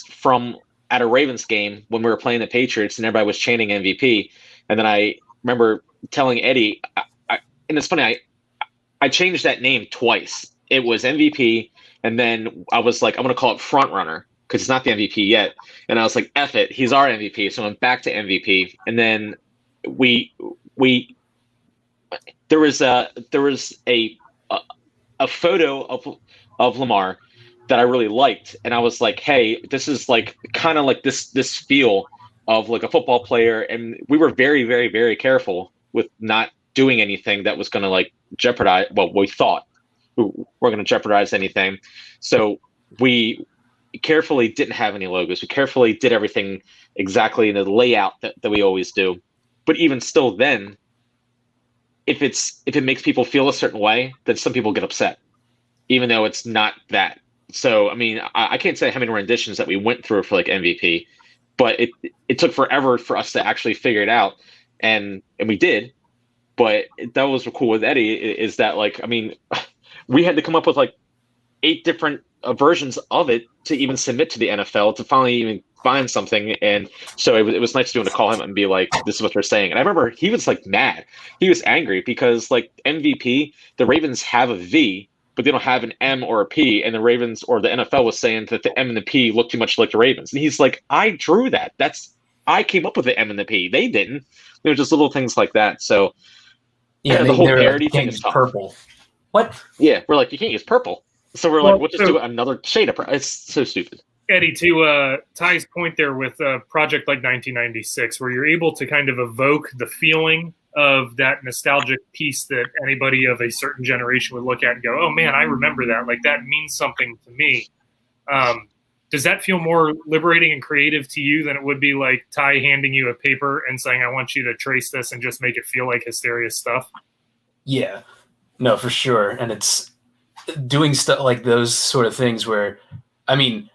from at a Ravens game when we were playing the Patriots and everybody was chanting MVP. And then I remember telling Eddie, and it's funny, I changed that name twice. It was MVP. And then I was like, I'm going to call it Front Runner, because it's not the MVP yet. And I was like, F it, he's our MVP. So I went back to MVP. And then there was a photo of Lamar that I really liked. And I was like, hey, this is like kind of like this feel of like a football player. And we were very, very, very careful with not doing anything that was going to like jeopardize, well, we thought we were going to jeopardize anything. So we carefully didn't have any logos. We carefully did everything exactly in the layout that we always do. But even still then, if it makes people feel a certain way, then some people get upset, even though it's not that. So, I mean, I can't say how many renditions that we went through for like MVP, but it took forever for us to actually figure it out. And we did, but that was cool with Eddie is that like, I mean, we had to come up with like 8 different versions of it to even submit to the NFL to finally even find something. And so it was nice to call him and be like, this is what they're saying. And I remember he was like mad. He was angry because like MVP, the Ravens have a V, but they don't have an M or a P. And the Ravens or the NFL was saying that the M and the P look too much like the Ravens. And he's like, I drew that. I came up with the M and the P. They didn't. There were just little things like that. So yeah, the whole parody like, thing is tough. Purple. What? Yeah, we're like, you can't use purple. So we're like, we'll just do another shade of purple. It's so stupid. Eddie, to Ty's point there with a project like 1996, where you're able to kind of evoke the feeling of that nostalgic piece that anybody of a certain generation would look at and go, oh man, I remember that. Like that means something to me. Does that feel more liberating and creative to you than it would be like Ty handing you a paper and saying, I want you to trace this and just make it feel like Hysteria stuff? Yeah, no, for sure. And it's doing stuff like those sort of things where, I mean,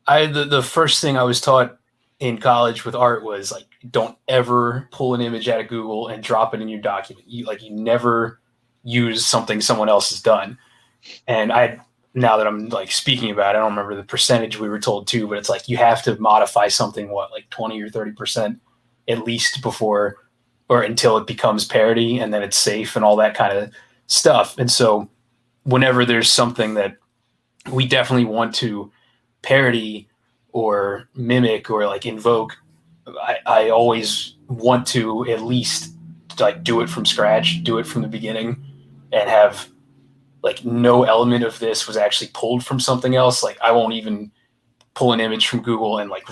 the first thing I was taught in college with art was like, don't ever pull an image out of Google and drop it in your document. You never use something someone else has done. And now that I'm like speaking about it, I don't remember the percentage we were told to, but it's like you have to modify something, like 20 or 30% at least before or until it becomes parody, and then it's safe and all that kind of stuff. And so whenever there's something that we definitely want to parody or mimic or like invoke, I always want to at least like do it from scratch, do it from the beginning, and have like no element of this was actually pulled from something else. Like I won't even pull an image from Google and like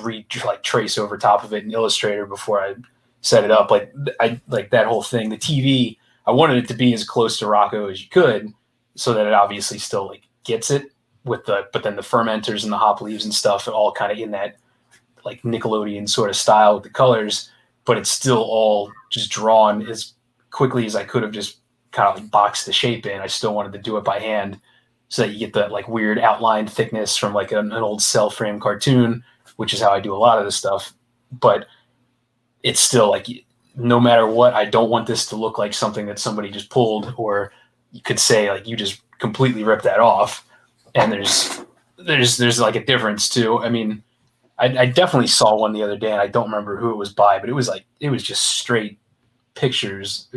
trace over top of it in Illustrator before I set it up. Like I like that whole thing. The TV, I wanted it to be as close to Rocco as you could, so that it obviously still like gets it with but then the fermenters and the hop leaves and stuff are all kind of in that like Nickelodeon sort of style with the colors, but it's still all just drawn as quickly as I could have just kind of like boxed the shape in. I still wanted to do it by hand so that you get that like weird outline thickness from like an old cell frame cartoon, which is how I do a lot of this stuff. But it's still like, no matter what, I don't want this to look like something that somebody just pulled, or you could say like you just completely ripped that off. And there's like a difference too. I mean, I definitely saw one the other day, and I don't remember who it was by, but it was just straight pictures,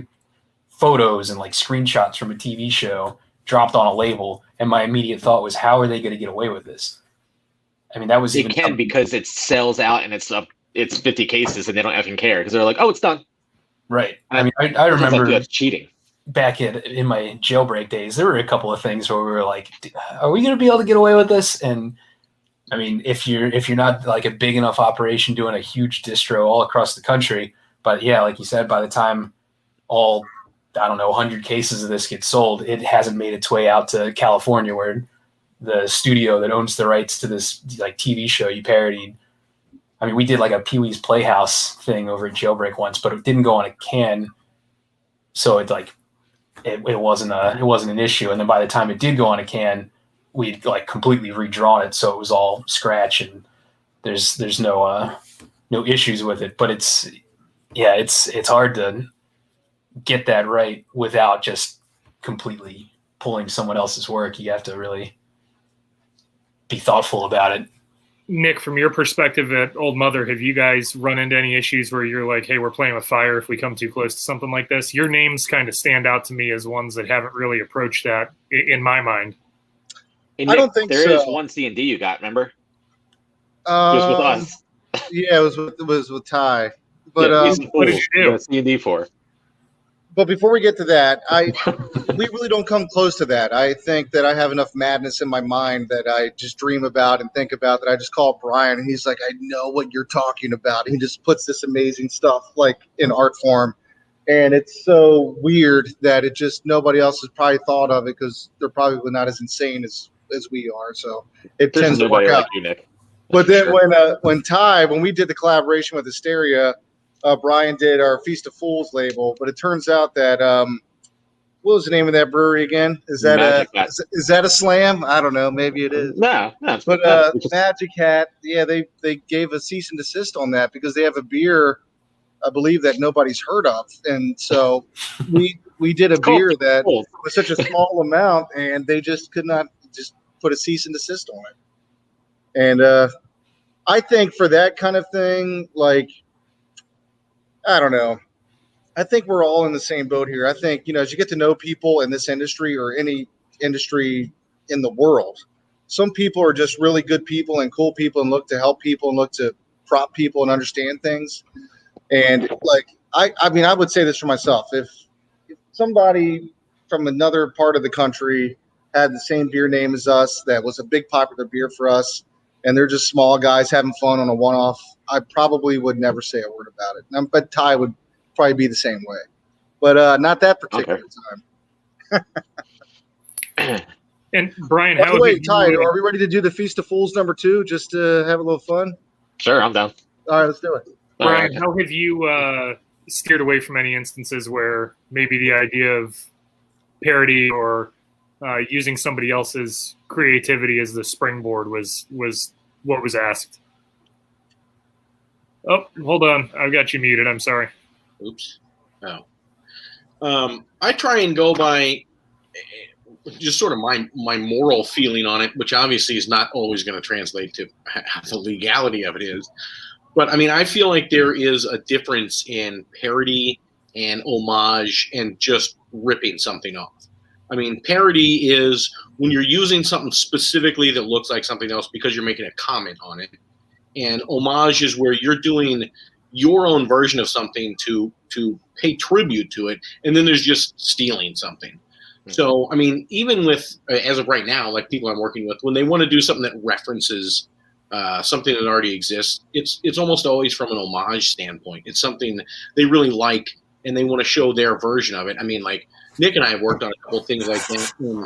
photos, and like screenshots from a TV show dropped on a label. And my immediate thought was, how are they going to get away with this? I mean, that was it can because it sells out and it's 50 cases and they don't even care because they're like, oh, it's done. Right. I mean, I remember that's cheating. Back in my jailbreak days, there were a couple of things where we were like, are we going to be able to get away with this? And I mean, if you're not like a big enough operation doing a huge distro all across the country, but yeah, like you said, by the time all, I don't know, 100 cases of this get sold, it hasn't made its way out to California, where the studio that owns the rights to this like TV show you parodied. I mean, we did like a Pee-wee's Playhouse thing over at Jailbreak once, but it didn't go on a can, so it wasn't an issue. And then by the time it did go on a can, we'd like completely redrawn it, so it was all scratch, and there's no issues with it. But it's hard to get that right without just completely pulling someone else's work. You have to really be thoughtful about it. Nick, from your perspective at Old Mother, have you guys run into any issues where you're like, hey, we're playing with fire if we come too close to something like this? Your names kind of stand out to me as ones that haven't really approached that in my mind. And I don't think there so. is one C&D you got, remember? It was with us. Yeah, it was with Ty. But what did you do? C&D for? But before we get to that, we really don't come close to that. I think that I have enough madness in my mind that I just dream about and think about, that I just call Bryan, and he's like, I know what you're talking about. He just puts this amazing stuff like in art form. And it's so weird that it just, nobody else has probably thought of it because they're probably not as insane as we are. So it tends to work out. Like you, Nick. But then when we did the collaboration with Hysteria, Bryan did our Feast of Fools label, but it turns out that what was the name of that brewery again? Is that a slam? I don't know. Maybe it is. No. But Magic Hat, yeah, they gave a cease and desist on that because they have a beer, I believe, that nobody's heard of, and so we did a beer that was such a small amount, and they just could not just put a cease and desist on it. And I think for that kind of thing, like, I don't know. I think we're all in the same boat here. I think, as you get to know people in this industry or any industry in the world, some people are just really good people and cool people and look to help people and look to prop people and understand things. And like, I mean, I would say this for myself. If somebody from another part of the country had the same beer name as us, that was a big popular beer for us, and they're just small guys having fun on a one-off, I probably would never say a word about it. But Ty would probably be the same way. But not that particular time. And Brian, By how the way, have Ty, you, are we ready to do the Feast of Fools #2 just to have a little fun? Sure, I'm down. All right, let's do it. All Brian, right. how have you steered away from any instances where maybe the idea of parody or using somebody else's creativity as the springboard was what was asked? Oh, hold on. I've got you muted. I'm sorry. Oops. Oh. I try and go by just sort of my moral feeling on it, which obviously is not always going to translate to how the legality of it is. But I mean, I feel like there is a difference in parody and homage and just ripping something off. I mean, parody is when you're using something specifically that looks like something else because you're making a comment on it. And homage is where you're doing your own version of something to pay tribute to it. And then there's just stealing something. So, I mean, even with, as of right now, like people I'm working with, when they want to do something that references something that already exists, it's almost always from an homage standpoint. It's something they really like, and they want to show their version of it. I mean, like Nick and I have worked on a couple of things like that. And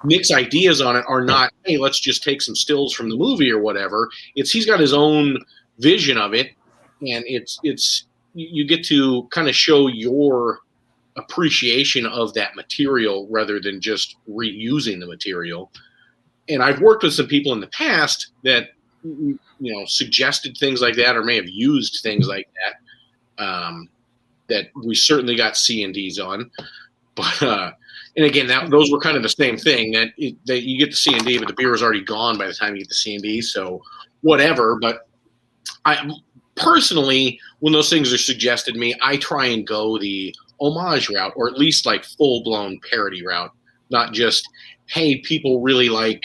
Nick's ideas on it are not, hey, let's just take some stills from the movie or whatever. It's he's got his own vision of it, and it's you get to kind of show your appreciation of that material rather than just reusing the material. And I've worked with some people in the past that suggested things like that or may have used things like that that we certainly got C&Ds on. But and again, those were kind of the same thing that you get the C&D, but the beer is already gone by the time you get the C&D. So whatever. But I personally, when those things are suggested to me, I try and go the homage route, or at least like full-blown parody route, not just, hey, people really like,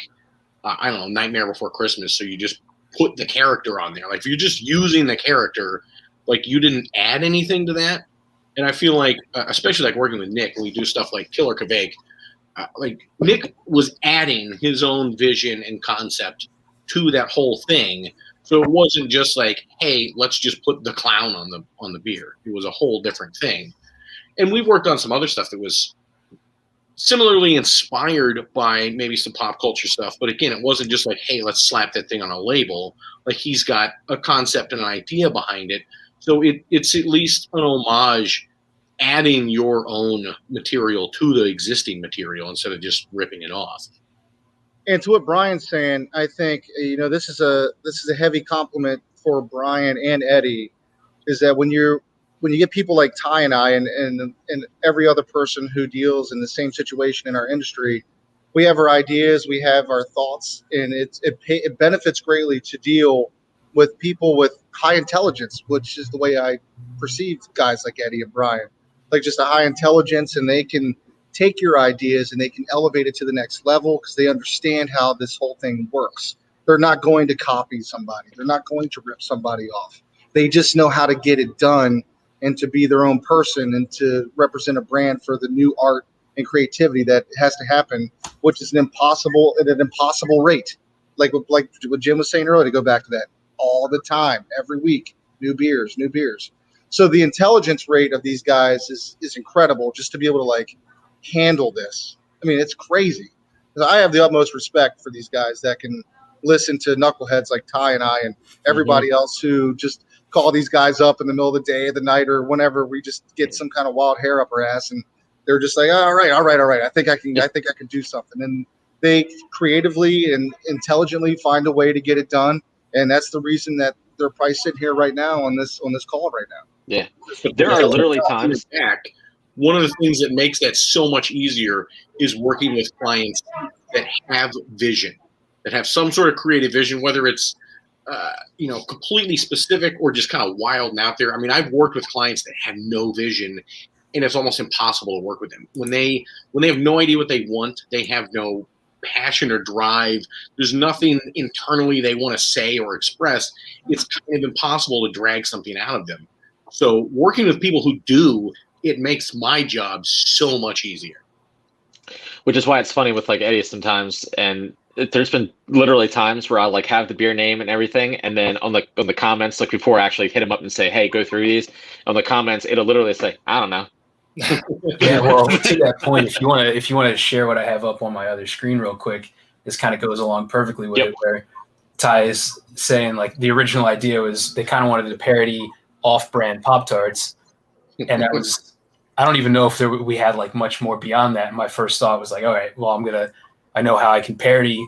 I don't know, Nightmare Before Christmas, so you just put the character on there. Like if you're just using the character, like you didn't add anything to that. And I feel like, especially like working with Nick, when we do stuff like Killer Kvake, like Nick was adding his own vision and concept to that whole thing. So it wasn't just like, hey, let's just put the clown on the beer. It was a whole different thing. And we've worked on some other stuff that was similarly inspired by maybe some pop culture stuff. But again, it wasn't just like, hey, let's slap that thing on a label. Like he's got a concept and an idea behind it. So it's at least an homage, adding your own material to the existing material instead of just ripping it off. And to what Brian's saying, I think this is a heavy compliment for Bryan and Eddie, is that when you get people like Ty and I and every other person who deals in the same situation in our industry, we have our ideas, we have our thoughts, and it benefits greatly to deal with people with high intelligence, which is the way I perceive guys like Eddie and Bryan, like just a high intelligence, and they can take your ideas and they can elevate it to the next level because they understand how this whole thing works. They're not going to copy somebody. They're not going to rip somebody off. They just know how to get it done and to be their own person and to represent a brand for the new art and creativity that has to happen, which is at an impossible rate. Like what Jim was saying earlier, to go back to that, all the time, every week, new beers. So the intelligence rate of these guys is incredible, just to be able to like handle this. I mean, it's crazy. I have the utmost respect for these guys that can listen to knuckleheads like Ty and I and everybody else who just call these guys up in the middle of the day, the night, or whenever we just get some kind of wild hair up our ass, and they're just like, all right. I think I can do something, and they creatively and intelligently find a way to get it done, and that's the reason that they're probably sitting here right now on this call right now. Yeah, there are literally times. One of the things that makes that so much easier is working with clients that have vision, that have some sort of creative vision, whether it's completely specific or just kind of wild and out there. I mean, I've worked with clients that have no vision, and it's almost impossible to work with them. When they have no idea what they want, they have no passion or drive, there's nothing internally they want to say or express, it's kind of impossible to drag something out of them. So working with people who do, it makes my job so much easier. Which is why it's funny with like Eddie sometimes, and there's been literally times where I'll like have the beer name and everything, and then on the comments, like before I actually hit him up and say, hey, go through these, on the comments, it'll literally say, I don't know. Yeah, well, to that point, if you want to share what I have up on my other screen real quick, this kind of goes along perfectly with it. Where Ty is saying like the original idea was they kind of wanted to parody off-brand Pop-Tarts, and that was I don't even know if we had like much more beyond that. And my first thought was like, all right, well, I know how I can parody.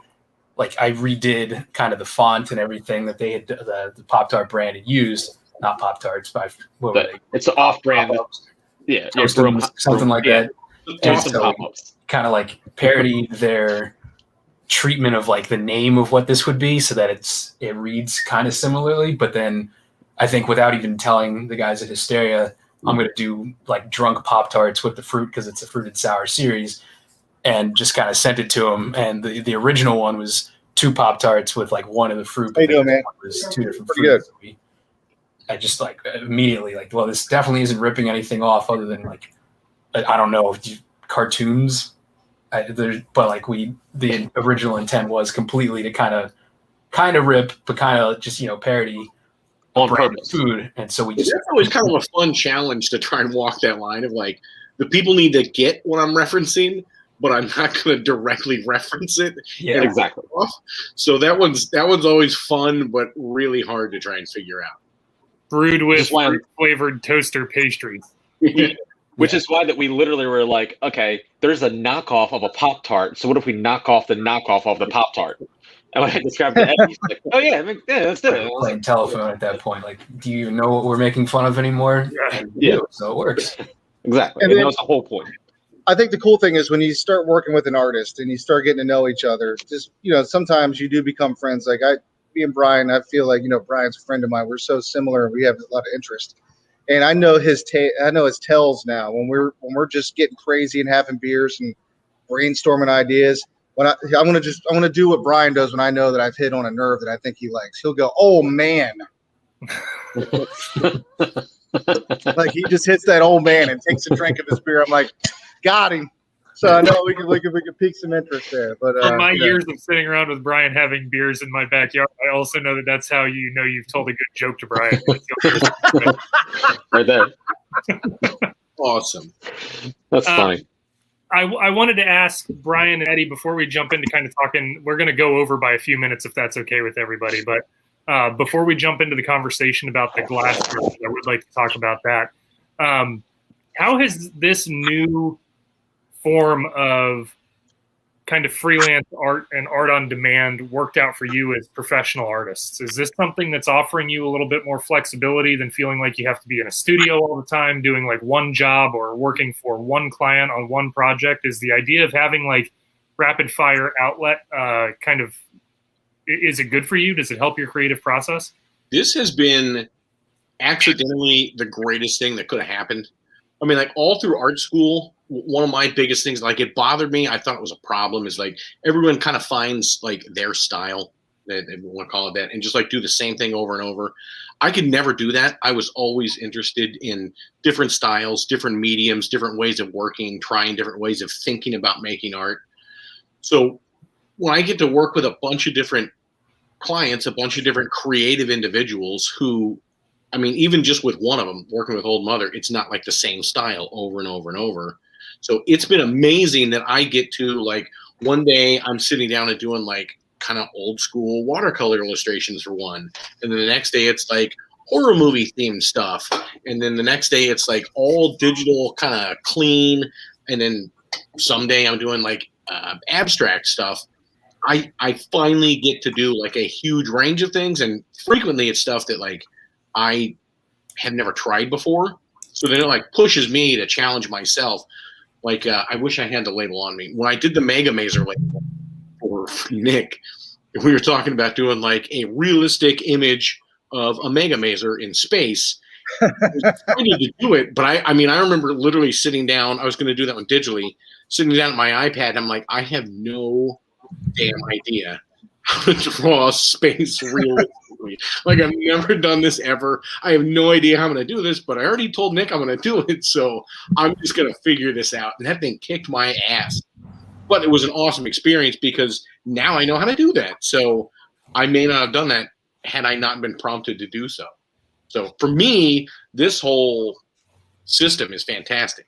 Like I redid kind of the font and everything that they had the Pop-Tart brand had used, not Pop-Tarts, but what were they? It's an off-brand. Pop-ups. Yeah, Something like that. And so pop-ups. kind of like parody their treatment of like the name of what this would be, so that it reads kind of similarly. But then I think without even telling the guys at Hysteria, I'm going to do like drunk Pop-Tarts with the fruit because it's a fruited sour series, and just kind of sent it to them. And the original one was 2 Pop-Tarts with like one of the fruit. How you doing, man? One was 2 different Pretty fruits. I just like immediately like, well, this definitely isn't ripping anything off other than like, I don't know, cartoons. But like the original intent was completely to kind of rip, but kind of just, parody on brand purpose food. And so we just, That's always kind of a fun challenge to try and walk that line of like, the people need to get what I'm referencing, but I'm not going to directly reference it. yeah, exactly. So that one's always fun, but really hard to try and figure out. Brewed with flavored toaster pastries. Which is why that we literally were like, okay, there's a knockoff of a Pop-Tart. So what if we knock off the knockoff of the Pop-Tart? And when I described it, he's like, oh yeah, let's do it. Playing telephone at that point. Like, do you even know what we're making fun of anymore? Yeah. So it works. Exactly. And And then- that was the whole point. I think the cool thing is when you start working with an artist and you start getting to know each other, just, sometimes you do become friends. Like me and Bryan, I feel like, Bryan's a friend of mine. We're so similar. We have a lot of interest. And I know his tells now when we're just getting crazy and having beers and brainstorming ideas. When I'm going to do what Bryan does when I know that I've hit on a nerve that I think he likes. He'll go, "Oh man." Like he just hits that "oh man" and takes a drink of his beer. I'm like, got him. So I know we can pique some interest there. But from my years of sitting around with Bryan having beers in my backyard, I also know that that's how you've told a good joke to Bryan. Right there. Awesome. That's funny. I wanted to ask Bryan and Eddie before we jump into kind of talking. We're going to go over by a few minutes if that's okay with everybody. But before we jump into the conversation about the glass, I would like to talk about that. How has this new form of kind of freelance art and art on demand worked out for you as professional artists? Is this something that's offering you a little bit more flexibility than feeling like you have to be in a studio all the time doing like one job or working for one client on one project? Is the idea of having like rapid fire outlet is it good for you? Does it help your creative process? This has been accidentally the greatest thing that could have happened. I mean, like all through art school, one of my biggest things, like it bothered me, I thought it was a problem, is like everyone kind of finds like their style, if you want to call it that, and just like do the same thing over and over. I could never do that. I was always interested in different styles, different mediums, different ways of working, trying different ways of thinking about making art. So when I get to work with a bunch of different clients, a bunch of different creative individuals who, I mean, even just with one of them, working with Old Mother, it's not like the same style over and over and over. So it's been amazing that I get to, like, one day I'm sitting down and doing like kind of old school watercolor illustrations for one. And then the next day it's like horror movie themed stuff. And then the next day it's like all digital, kind of clean. And then someday I'm doing like abstract stuff. I finally get to do like a huge range of things. And frequently it's stuff that like I have never tried before. So then it like pushes me to challenge myself. Like, I wish I had the label on me. When I did the Mega Mazer label for Nick, we were talking about doing like a realistic image of a Mega Mazer in space. I was excited to do it, but I mean, I remember literally sitting down. I was going to do that one digitally, sitting down at my iPad. And I'm like, I have no damn idea how to draw space realistically. Like, I've never done this ever. I have no idea how I'm going to do this, but I already told Nick I'm going to do it, so I'm just going to figure this out. And that thing kicked my ass. But it was an awesome experience because now I know how to do that. So I may not have done that had I not been prompted to do so. So for me, this whole system is fantastic.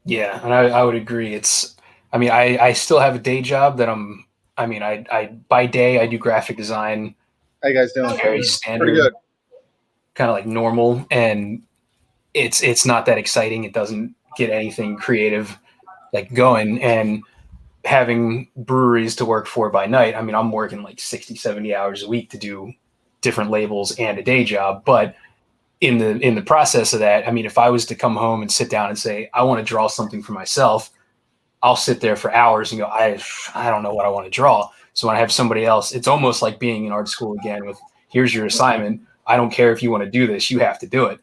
Yeah, and I would agree. I still have a day job that I by day I do graphic design, How you guys doing? very Pretty standard, good. kind of like normal, and it's not that exciting. It doesn't get anything creative like going. And having breweries to work for by night, I'm working like 60, 70 hours a week to do different labels and a day job. But in the process of that, if I was to come home and sit down and say, I want to draw something for myself, I'll sit there for hours and go, I don't know what I want to draw. So when I have somebody else, it's almost like being in art school again with, here's your assignment. I don't care if you want to do this, you have to do it.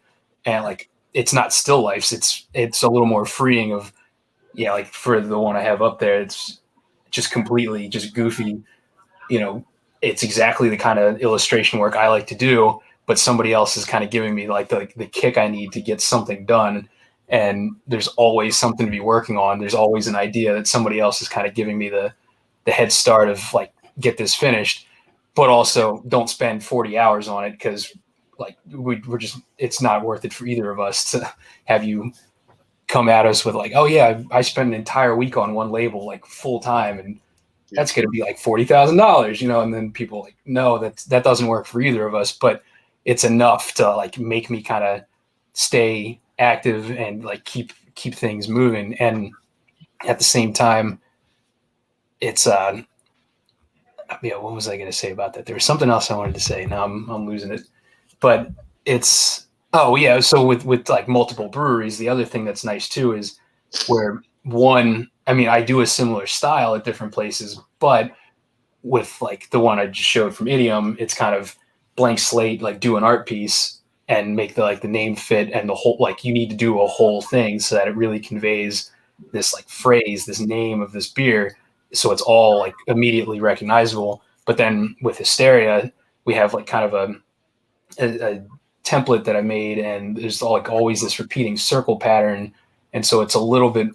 And like, it's not still lifes. It's a little more freeing of, yeah, like for the one I have up there, it's just completely just goofy. It's exactly the kind of illustration work I like to do, but somebody else is kind of giving me like the kick I need to get something done. And there's always something to be working on. There's always an idea that somebody else is kind of giving me the head start of like, get this finished, but also don't spend 40 hours on it, because like we're just, it's not worth it for either of us to have you come at us with like, oh yeah, I spent an entire week on one label like full time, and that's going to be like $40,000, and then people like, no, that doesn't work for either of us, but it's enough to like make me kind of stay active and like keep things moving. And at the same time, it's what was I going to say about that? There was something else I wanted to say. Now I'm losing it, but it's, oh yeah. So with like multiple breweries, the other thing that's nice too is where one, I do a similar style at different places, but with like the one I just showed from Idiom, it's kind of blank slate, like do an art piece and make the name fit, and the whole, like you need to do a whole thing so that it really conveys this like phrase, this name of this beer, so it's all like immediately recognizable. But then with Hysteria, we have like kind of a template that I made, and there's like always this repeating circle pattern, and so it's a little bit,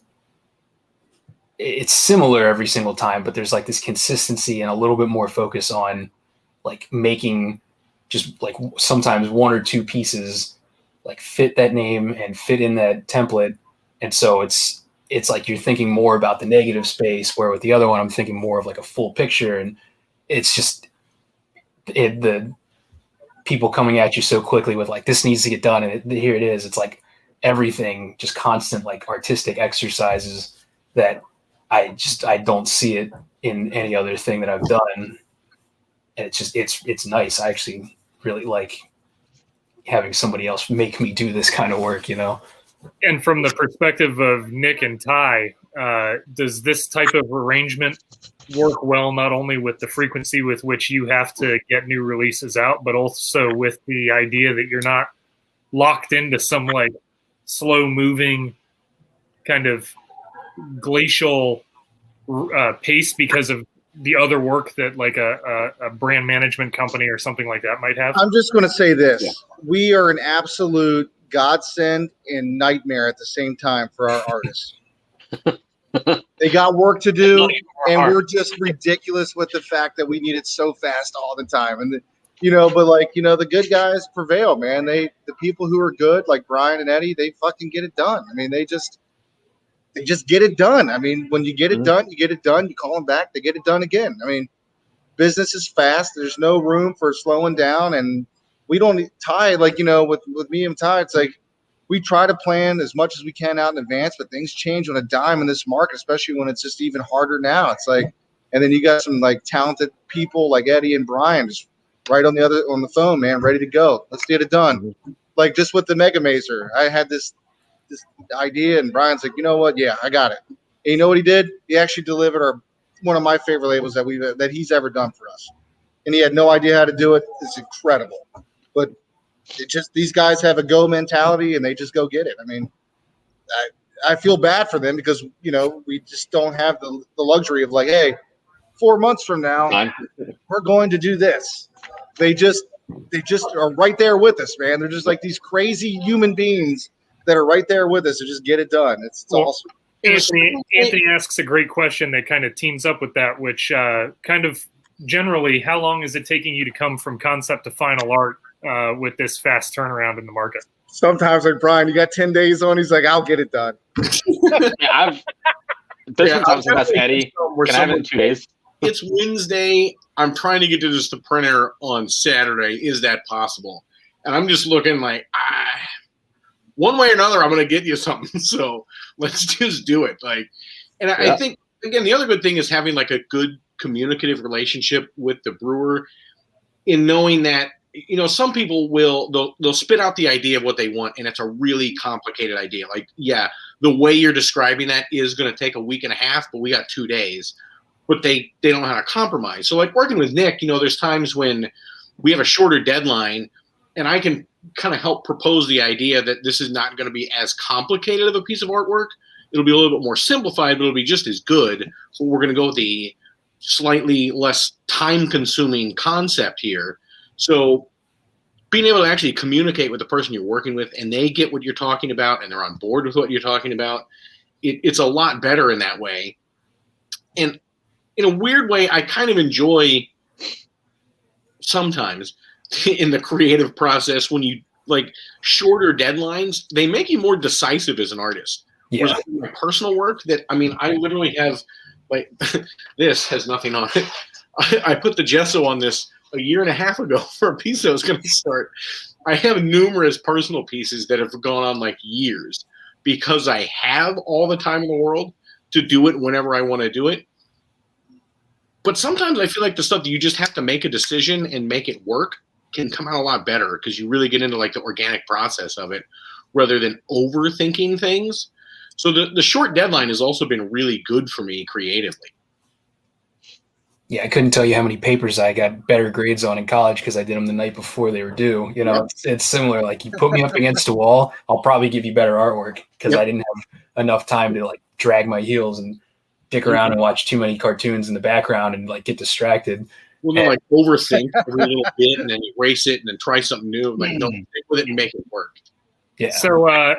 it's similar every single time, but there's like this consistency and a little bit more focus on like making just like sometimes one or two pieces like fit that name and fit in that template. And so it's like you're thinking more about the negative space, where with the other one, I'm thinking more of like a full picture. And it's just the people coming at you so quickly with like, this needs to get done. And here it is. It's like everything, just constant like artistic exercises that I don't see it in any other thing that I've done. And it's nice. I actually really like having somebody else make me do this kind of work, And from the perspective of Nick and Ty, does this type of arrangement work well, not only with the frequency with which you have to get new releases out, but also with the idea that you're not locked into some like slow moving kind of glacial pace because of the other work that like a brand management company or something like that might have? I'm just going to say this. Yeah. We are an absolute godsend and nightmare at the same time for our artists. They got work to do, and we're just ridiculous with the fact that we need it so fast all the time. And but like, the good guys prevail, man. The people who are good, like Bryan and Eddie, they fucking get it done. They just get it done. When you get it done, you get it done. You call them back, they get it done again. Business is fast. There's no room for slowing down, and we don't tie like, with me and Ty, it's like we try to plan as much as we can out in advance, but things change on a dime in this market, especially when it's just even harder now. It's like, and then you got some like talented people like Eddie and Bryan just right on the phone, man, ready to go. Let's get it done. Like just with the Mega Mazer, I had this idea, and Bryan's like, you know what? Yeah, I got it. And you know what he did? He actually delivered one of my favorite labels that he's ever done for us. And he had no idea how to do it. It's incredible. But these guys have a go mentality, and they just go get it. I feel bad for them because, we just don't have the luxury of like, hey, 4 months from now, we're going to do this. They just are right there with us, man. They're just like these crazy human beings that are right there with us to just get it done. It's awesome. Anthony asks a great question that kind of teams up with that, which kind of generally, how long is it taking you to come from concept to final art with this fast turnaround in the market? Sometimes like Bryan, you got 10 days on. He's like, I'll get it done. Yeah, there's been times I've asked Eddie, can I have it in 2 days? It's Wednesday. I'm trying to get to the printer on Saturday. Is that possible? And I'm just looking like, one way or another, I'm going to get you something. So let's just do it. I think, again, the other good thing is having like a good communicative relationship with the brewer, in knowing that, some people they'll spit out the idea of what they want, and it's a really complicated idea. Like, yeah, the way you're describing that is going to take a week and a half, but we got 2 days. But they don't know how to compromise. So like working with Nick, there's times when we have a shorter deadline, and I can kind of help propose the idea that this is not going to be as complicated of a piece of artwork. It'll be a little bit more simplified, but it'll be just as good. So we're going to go with the slightly less time-consuming concept here. So being able to actually communicate with the person you're working with, and they get what you're talking about, and they're on board with what you're talking about, it's a lot better in that way. And in a weird way, I kind of enjoy sometimes in the creative process when you like shorter deadlines, they make you more decisive as an artist. Yeah. Whereas in my personal work, I literally have like this has nothing on it. I put the gesso on this a year and a half ago for a piece that was going to start. I have numerous personal pieces that have gone on like years because I have all the time in the world to do it whenever I want to do it. But sometimes I feel like the stuff that you just have to make a decision and make it work can come out a lot better because you really get into like the organic process of it rather than overthinking things. So the short deadline has also been really good for me creatively. Yeah, I couldn't tell you how many papers I got better grades on in college because I did them the night before they were due. It's similar. Like you put me up against a wall, I'll probably give you better artwork because I didn't have enough time to like drag my heels and dick around and watch too many cartoons in the background and like get distracted. Well, no, like overthink every little bit and then erase it and then try something new. Like, no, stick with it and make it work. Yeah. So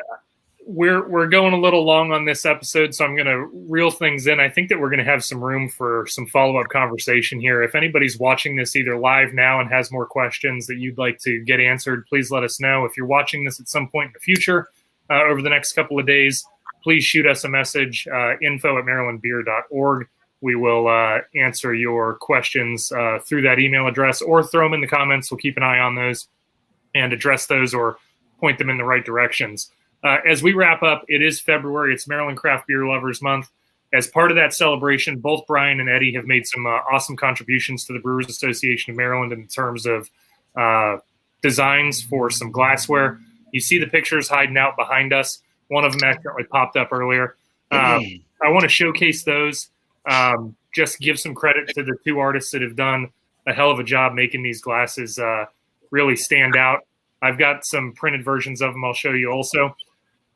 we're going a little long on this episode, so I'm going to reel things in. I think that we're going to have some room for some follow-up conversation here. If anybody's watching this either live now and has more questions that you'd like to get answered, please let us know. If you're watching this at some point in the future, over the next couple of days, please shoot us a message, info@marylandbeer.org. We will answer your questions through that email address or throw them in the comments. We'll keep an eye on those and address those or point them in the right directions. As we wrap up, it is February. It's Maryland Craft Beer Lovers Month. As part of that celebration, both Bryan and Eddie have made some awesome contributions to the Brewers Association of Maryland in terms of designs for some glassware. You see the pictures hiding out behind us. One of them accidentally popped up earlier. I want to showcase those. Just give some credit to the two artists that have done a hell of a job making these glasses really stand out. I've got some printed versions of them I'll show you also.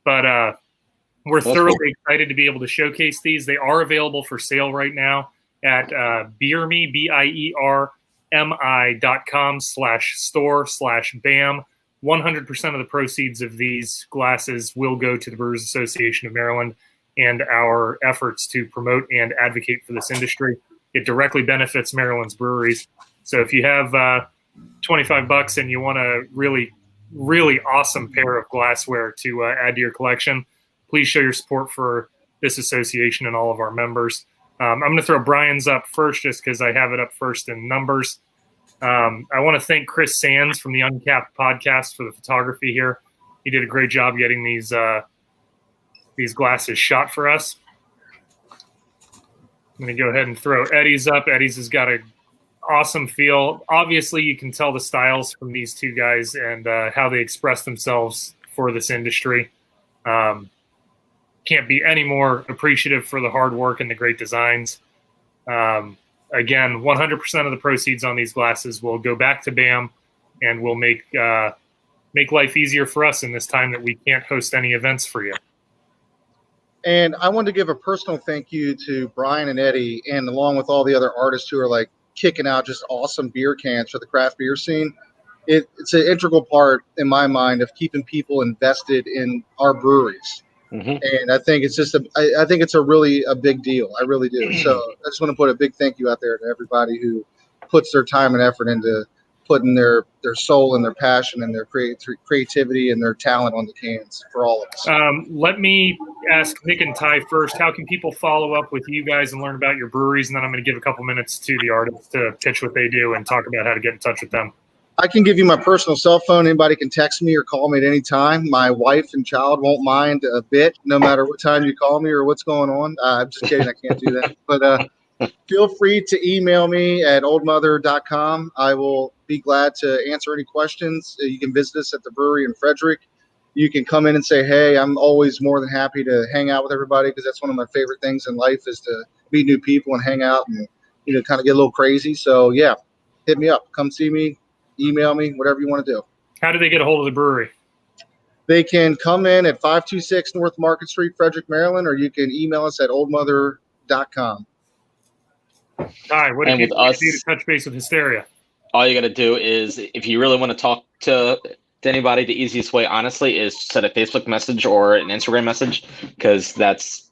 But we're thoroughly excited to be able to showcase these. They are available for sale right now at BeerMe, BIERMI.com/store/BAM. 100% of the proceeds of these glasses will go to the Brewers Association of Maryland and our efforts to promote and advocate for this industry. It directly benefits Maryland's breweries. So if you have $25 and you want a really, really awesome pair of glassware to add to your collection, please show your support for this association and all of our members. I'm going to throw Bryan's up first just because I have it up first in numbers. I want to thank Chris Sands from the Uncapped podcast for the photography here. He did a great job getting these glasses shot for us. I'm going to go ahead and throw Eddie's up. Eddie's has got an awesome feel. Obviously, you can tell the styles from these two guys and how they express themselves for this industry. Can't be any more appreciative for the hard work and the great designs. Again, 100% of the proceeds on these glasses will go back to BAM and will make life easier for us in this time that we can't host any events for you. And I want to give a personal thank you to Bryan and Eddie, and along with all the other artists who are like kicking out just awesome beer cans for the craft beer scene. It's an integral part in my mind of keeping people invested in our breweries. Mm-hmm. And I think it's just I think it's a really a big deal. I really do. So I just want to put a big thank you out there to everybody who puts their time and effort into putting their soul and their passion and their creativity and their talent on the cans for all of us. Let me ask Nick and Ty first. How can people follow up with you guys and learn about your breweries? And then I'm going to give a couple minutes to the artists to pitch what they do and talk about how to get in touch with them. I can give you my personal cell phone. Anybody can text me or call me at any time. My wife and child won't mind a bit, no matter what time you call me or what's going on. I'm just kidding. I can't do that. But feel free to email me at oldmother.com. I will be glad to answer any questions. You can visit us at the brewery in Frederick. You can come in and say, hey, I'm always more than happy to hang out with everybody, because that's one of my favorite things in life is to meet new people and hang out and, kind of get a little crazy. So, yeah, hit me up. Come see me. Email me, whatever you want to do. How do they get a hold of the brewery? They can come in at 526 North Market Street, Frederick, Maryland, or you can email us at oldmother.com. Hi, what do you do to touch base with Hysteria? All you got to do is, if you really want to talk to anybody, the easiest way, honestly, is send a Facebook message or an Instagram message, because that's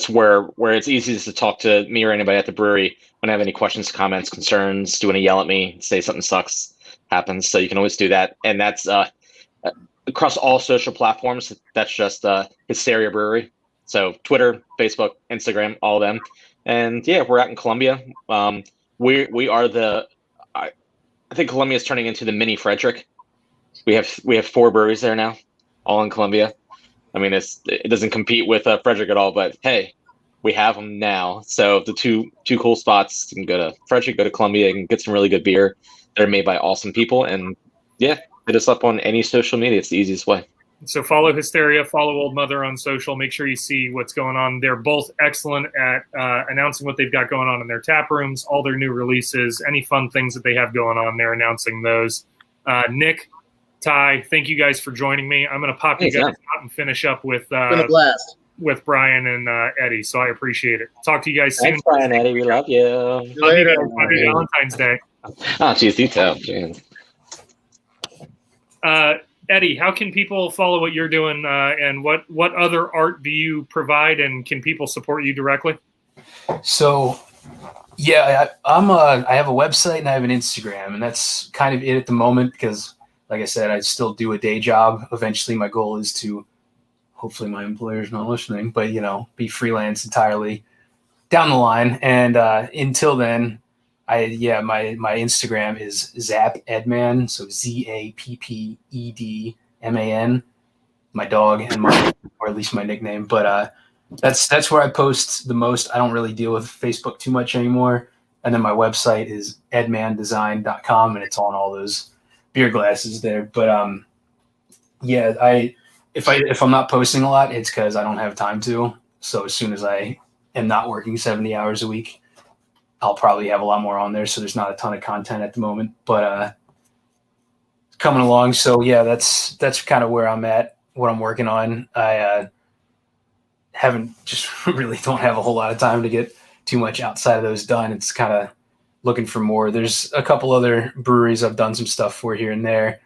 where it's easiest to talk to me or anybody at the brewery when I have any questions, comments, concerns. Do you want to yell at me, say something sucks, happens. So you can always do that. And that's across all social platforms. That's just Hysteria Brewery. So Twitter, Facebook, Instagram, all of them. And yeah, we're out in Columbia. We are I think Columbia is turning into the mini Frederick. We have 4 breweries there now, all in Columbia. I mean, it doesn't compete with Frederick at all, but hey, we have them now. So the two cool spots, you can go to Frederick, go to Columbia, and get some really good beer that are made by awesome people. And yeah, hit us up on any social media. It's the easiest way. So follow Hysteria, follow Old Mother on social. Make sure you see what's going on. They're both excellent at announcing what they've got going on in their tap rooms, all their new releases, any fun things that they have going on. They're announcing those. Nick, Ty, thank you guys for joining me. I'm going to pop you guys out and finish up with been a blast with Bryan and Eddie. So I appreciate it. Talk to you guys soon. Thanks, Bryan, Eddie. We love you. See you later. Happy Valentine's Day. Oh, geez, you tell. Jeez. Eddie, how can people follow what you're doing, and what other art do you provide, and can people support you directly? So, yeah, I have a website and I have an Instagram, and that's kind of it at the moment because, like I said, I still do a day job. Eventually, my goal is to, hopefully my employer's not listening, but, be freelance entirely down the line. And until then, my Instagram is ZappEdman, so ZappEdman, my dog and or at least my nickname. But that's where I post the most. I don't really deal with Facebook too much anymore. And then my website is edmandesign.com, and it's on all those beer glasses there. But if I'm not posting a lot, it's because I don't have time to. So as soon as I am not working 70 hours a week, I'll probably have a lot more on there. So there's not a ton of content at the moment, but coming along. So yeah, that's kind of where I'm at, what I'm working on. I really don't have a whole lot of time to get too much outside of those done. It's kind of looking for more. There's a couple other breweries I've done some stuff for here and there.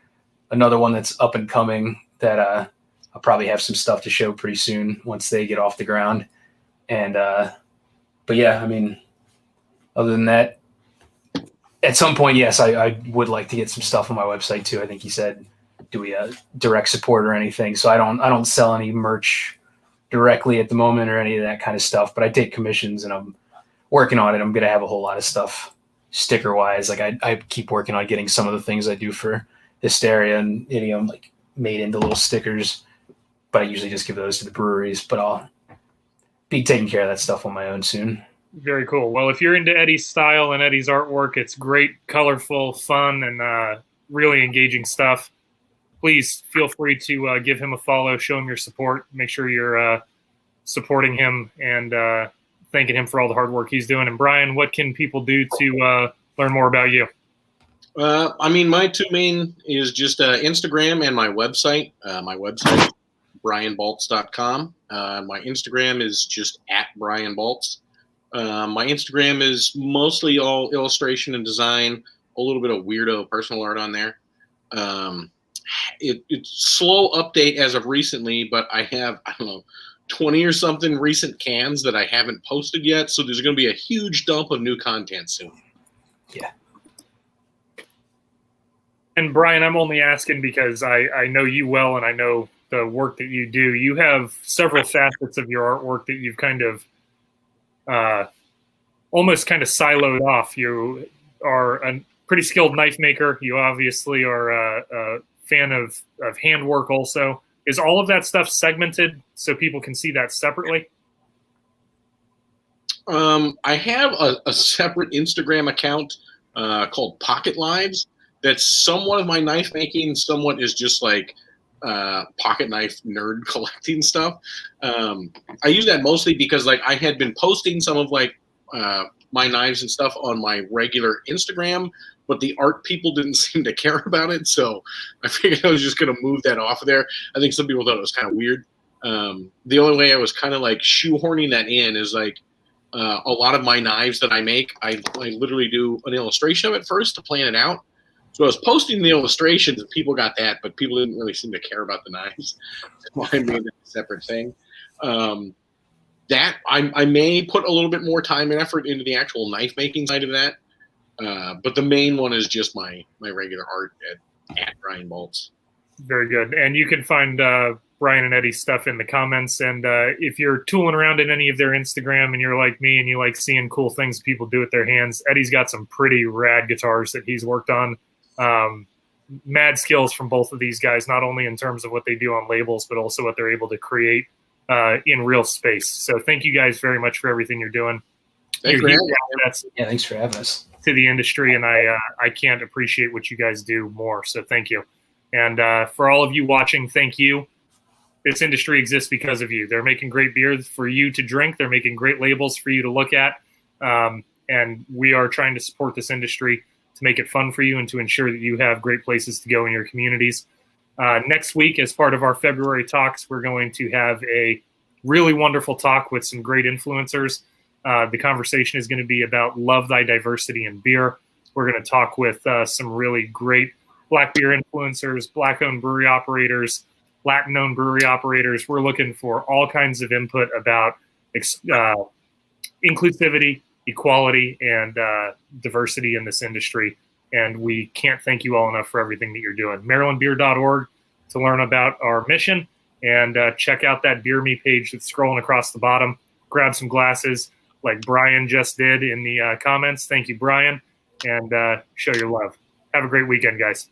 Another one that's up and coming that I'll probably have some stuff to show pretty soon once they get off the ground. And but yeah, I mean, other than that, at some point, yes, I would like to get some stuff on my website too. I think he said, do we direct support or anything? So I don't sell any merch directly at the moment or any of that kind of stuff, but I take commissions and I'm working on it. I'm going to have a whole lot of stuff sticker wise. Like I keep working on getting some of the things I do for Hysteria and Idiom like made into little stickers, but I usually just give those to the breweries, but I'll be taking care of that stuff on my own soon. Very cool. Well, if you're into Eddie's style and Eddie's artwork, it's great, colorful, fun, and really engaging stuff. Please feel free to give him a follow, show him your support. Make sure you're supporting him and thanking him for all the hard work he's doing. And Bryan, what can people do to learn more about you? My two main is just Instagram and my website. My website, bryanbaltz.com. My Instagram is just @BryanBaltz. My Instagram is mostly all illustration and design, a little bit of weirdo personal art on there. It's slow update as of recently, but I have, 20 or something recent cans that I haven't posted yet. So there's going to be a huge dump of new content soon. Yeah. And Bryan, I'm only asking because I know you well and I know the work that you do. You have several facets of your artwork that you've kind of almost kind of siloed off. You are a pretty skilled knife maker. You obviously are a fan of handwork also. Is all of that stuff segmented so people can see that separately? I have a separate Instagram account called Pocket Lives. That's somewhat of my knife making, somewhat is just like pocket knife nerd collecting stuff. I use that mostly because like I had been posting some of like my knives and stuff on my regular Instagram, but the art people didn't seem to care about it. So I figured I was just going to move that off of there. I think some people thought it was kind of weird. The only way I was kind of like shoehorning that in is like a lot of my knives that I make, I literally do an illustration of it first to plan it out. So I was posting the illustrations and people got that, but people didn't really seem to care about the knives. So I made that a separate thing. That I may put a little bit more time and effort into the actual knife making side of that. But the main one is just my regular art at Bryan Baltz. Very good. And you can find Bryan and Eddie's stuff in the comments. And if you're tooling around in any of their Instagram and you're like me and you like seeing cool things people do with their hands, Eddie's got some pretty rad guitars that he's worked on. Mad skills from both of these guys, not only in terms of what they do on labels, but also what they're able to create in real space. So thank you guys very much for everything you're doing. Thanks for having me. Yeah, thanks for having us. To the industry, and I can't appreciate what you guys do more. So thank you. And for all of you watching, thank you. This industry exists because of you. They're making great beer for you to drink. They're making great labels for you to look at. And we are trying to support this industry to make it fun for you and to ensure that you have great places to go in your communities. Next week, as part of our February talks, we're going to have a really wonderful talk with some great influencers. The conversation is going to be about love thy diversity in beer. We're going to talk with some really great Black beer influencers, Black-owned brewery operators, Latin-owned brewery operators. We're looking for all kinds of input about inclusivity, equality, and diversity in this industry. And we can't thank you all enough for everything that you're doing. MarylandBeer.org to learn about our mission, and check out that Beer Me page that's scrolling across the bottom. Grab some glasses like Bryan just did in the comments. Thank you, Bryan, and show your love. Have a great weekend, guys.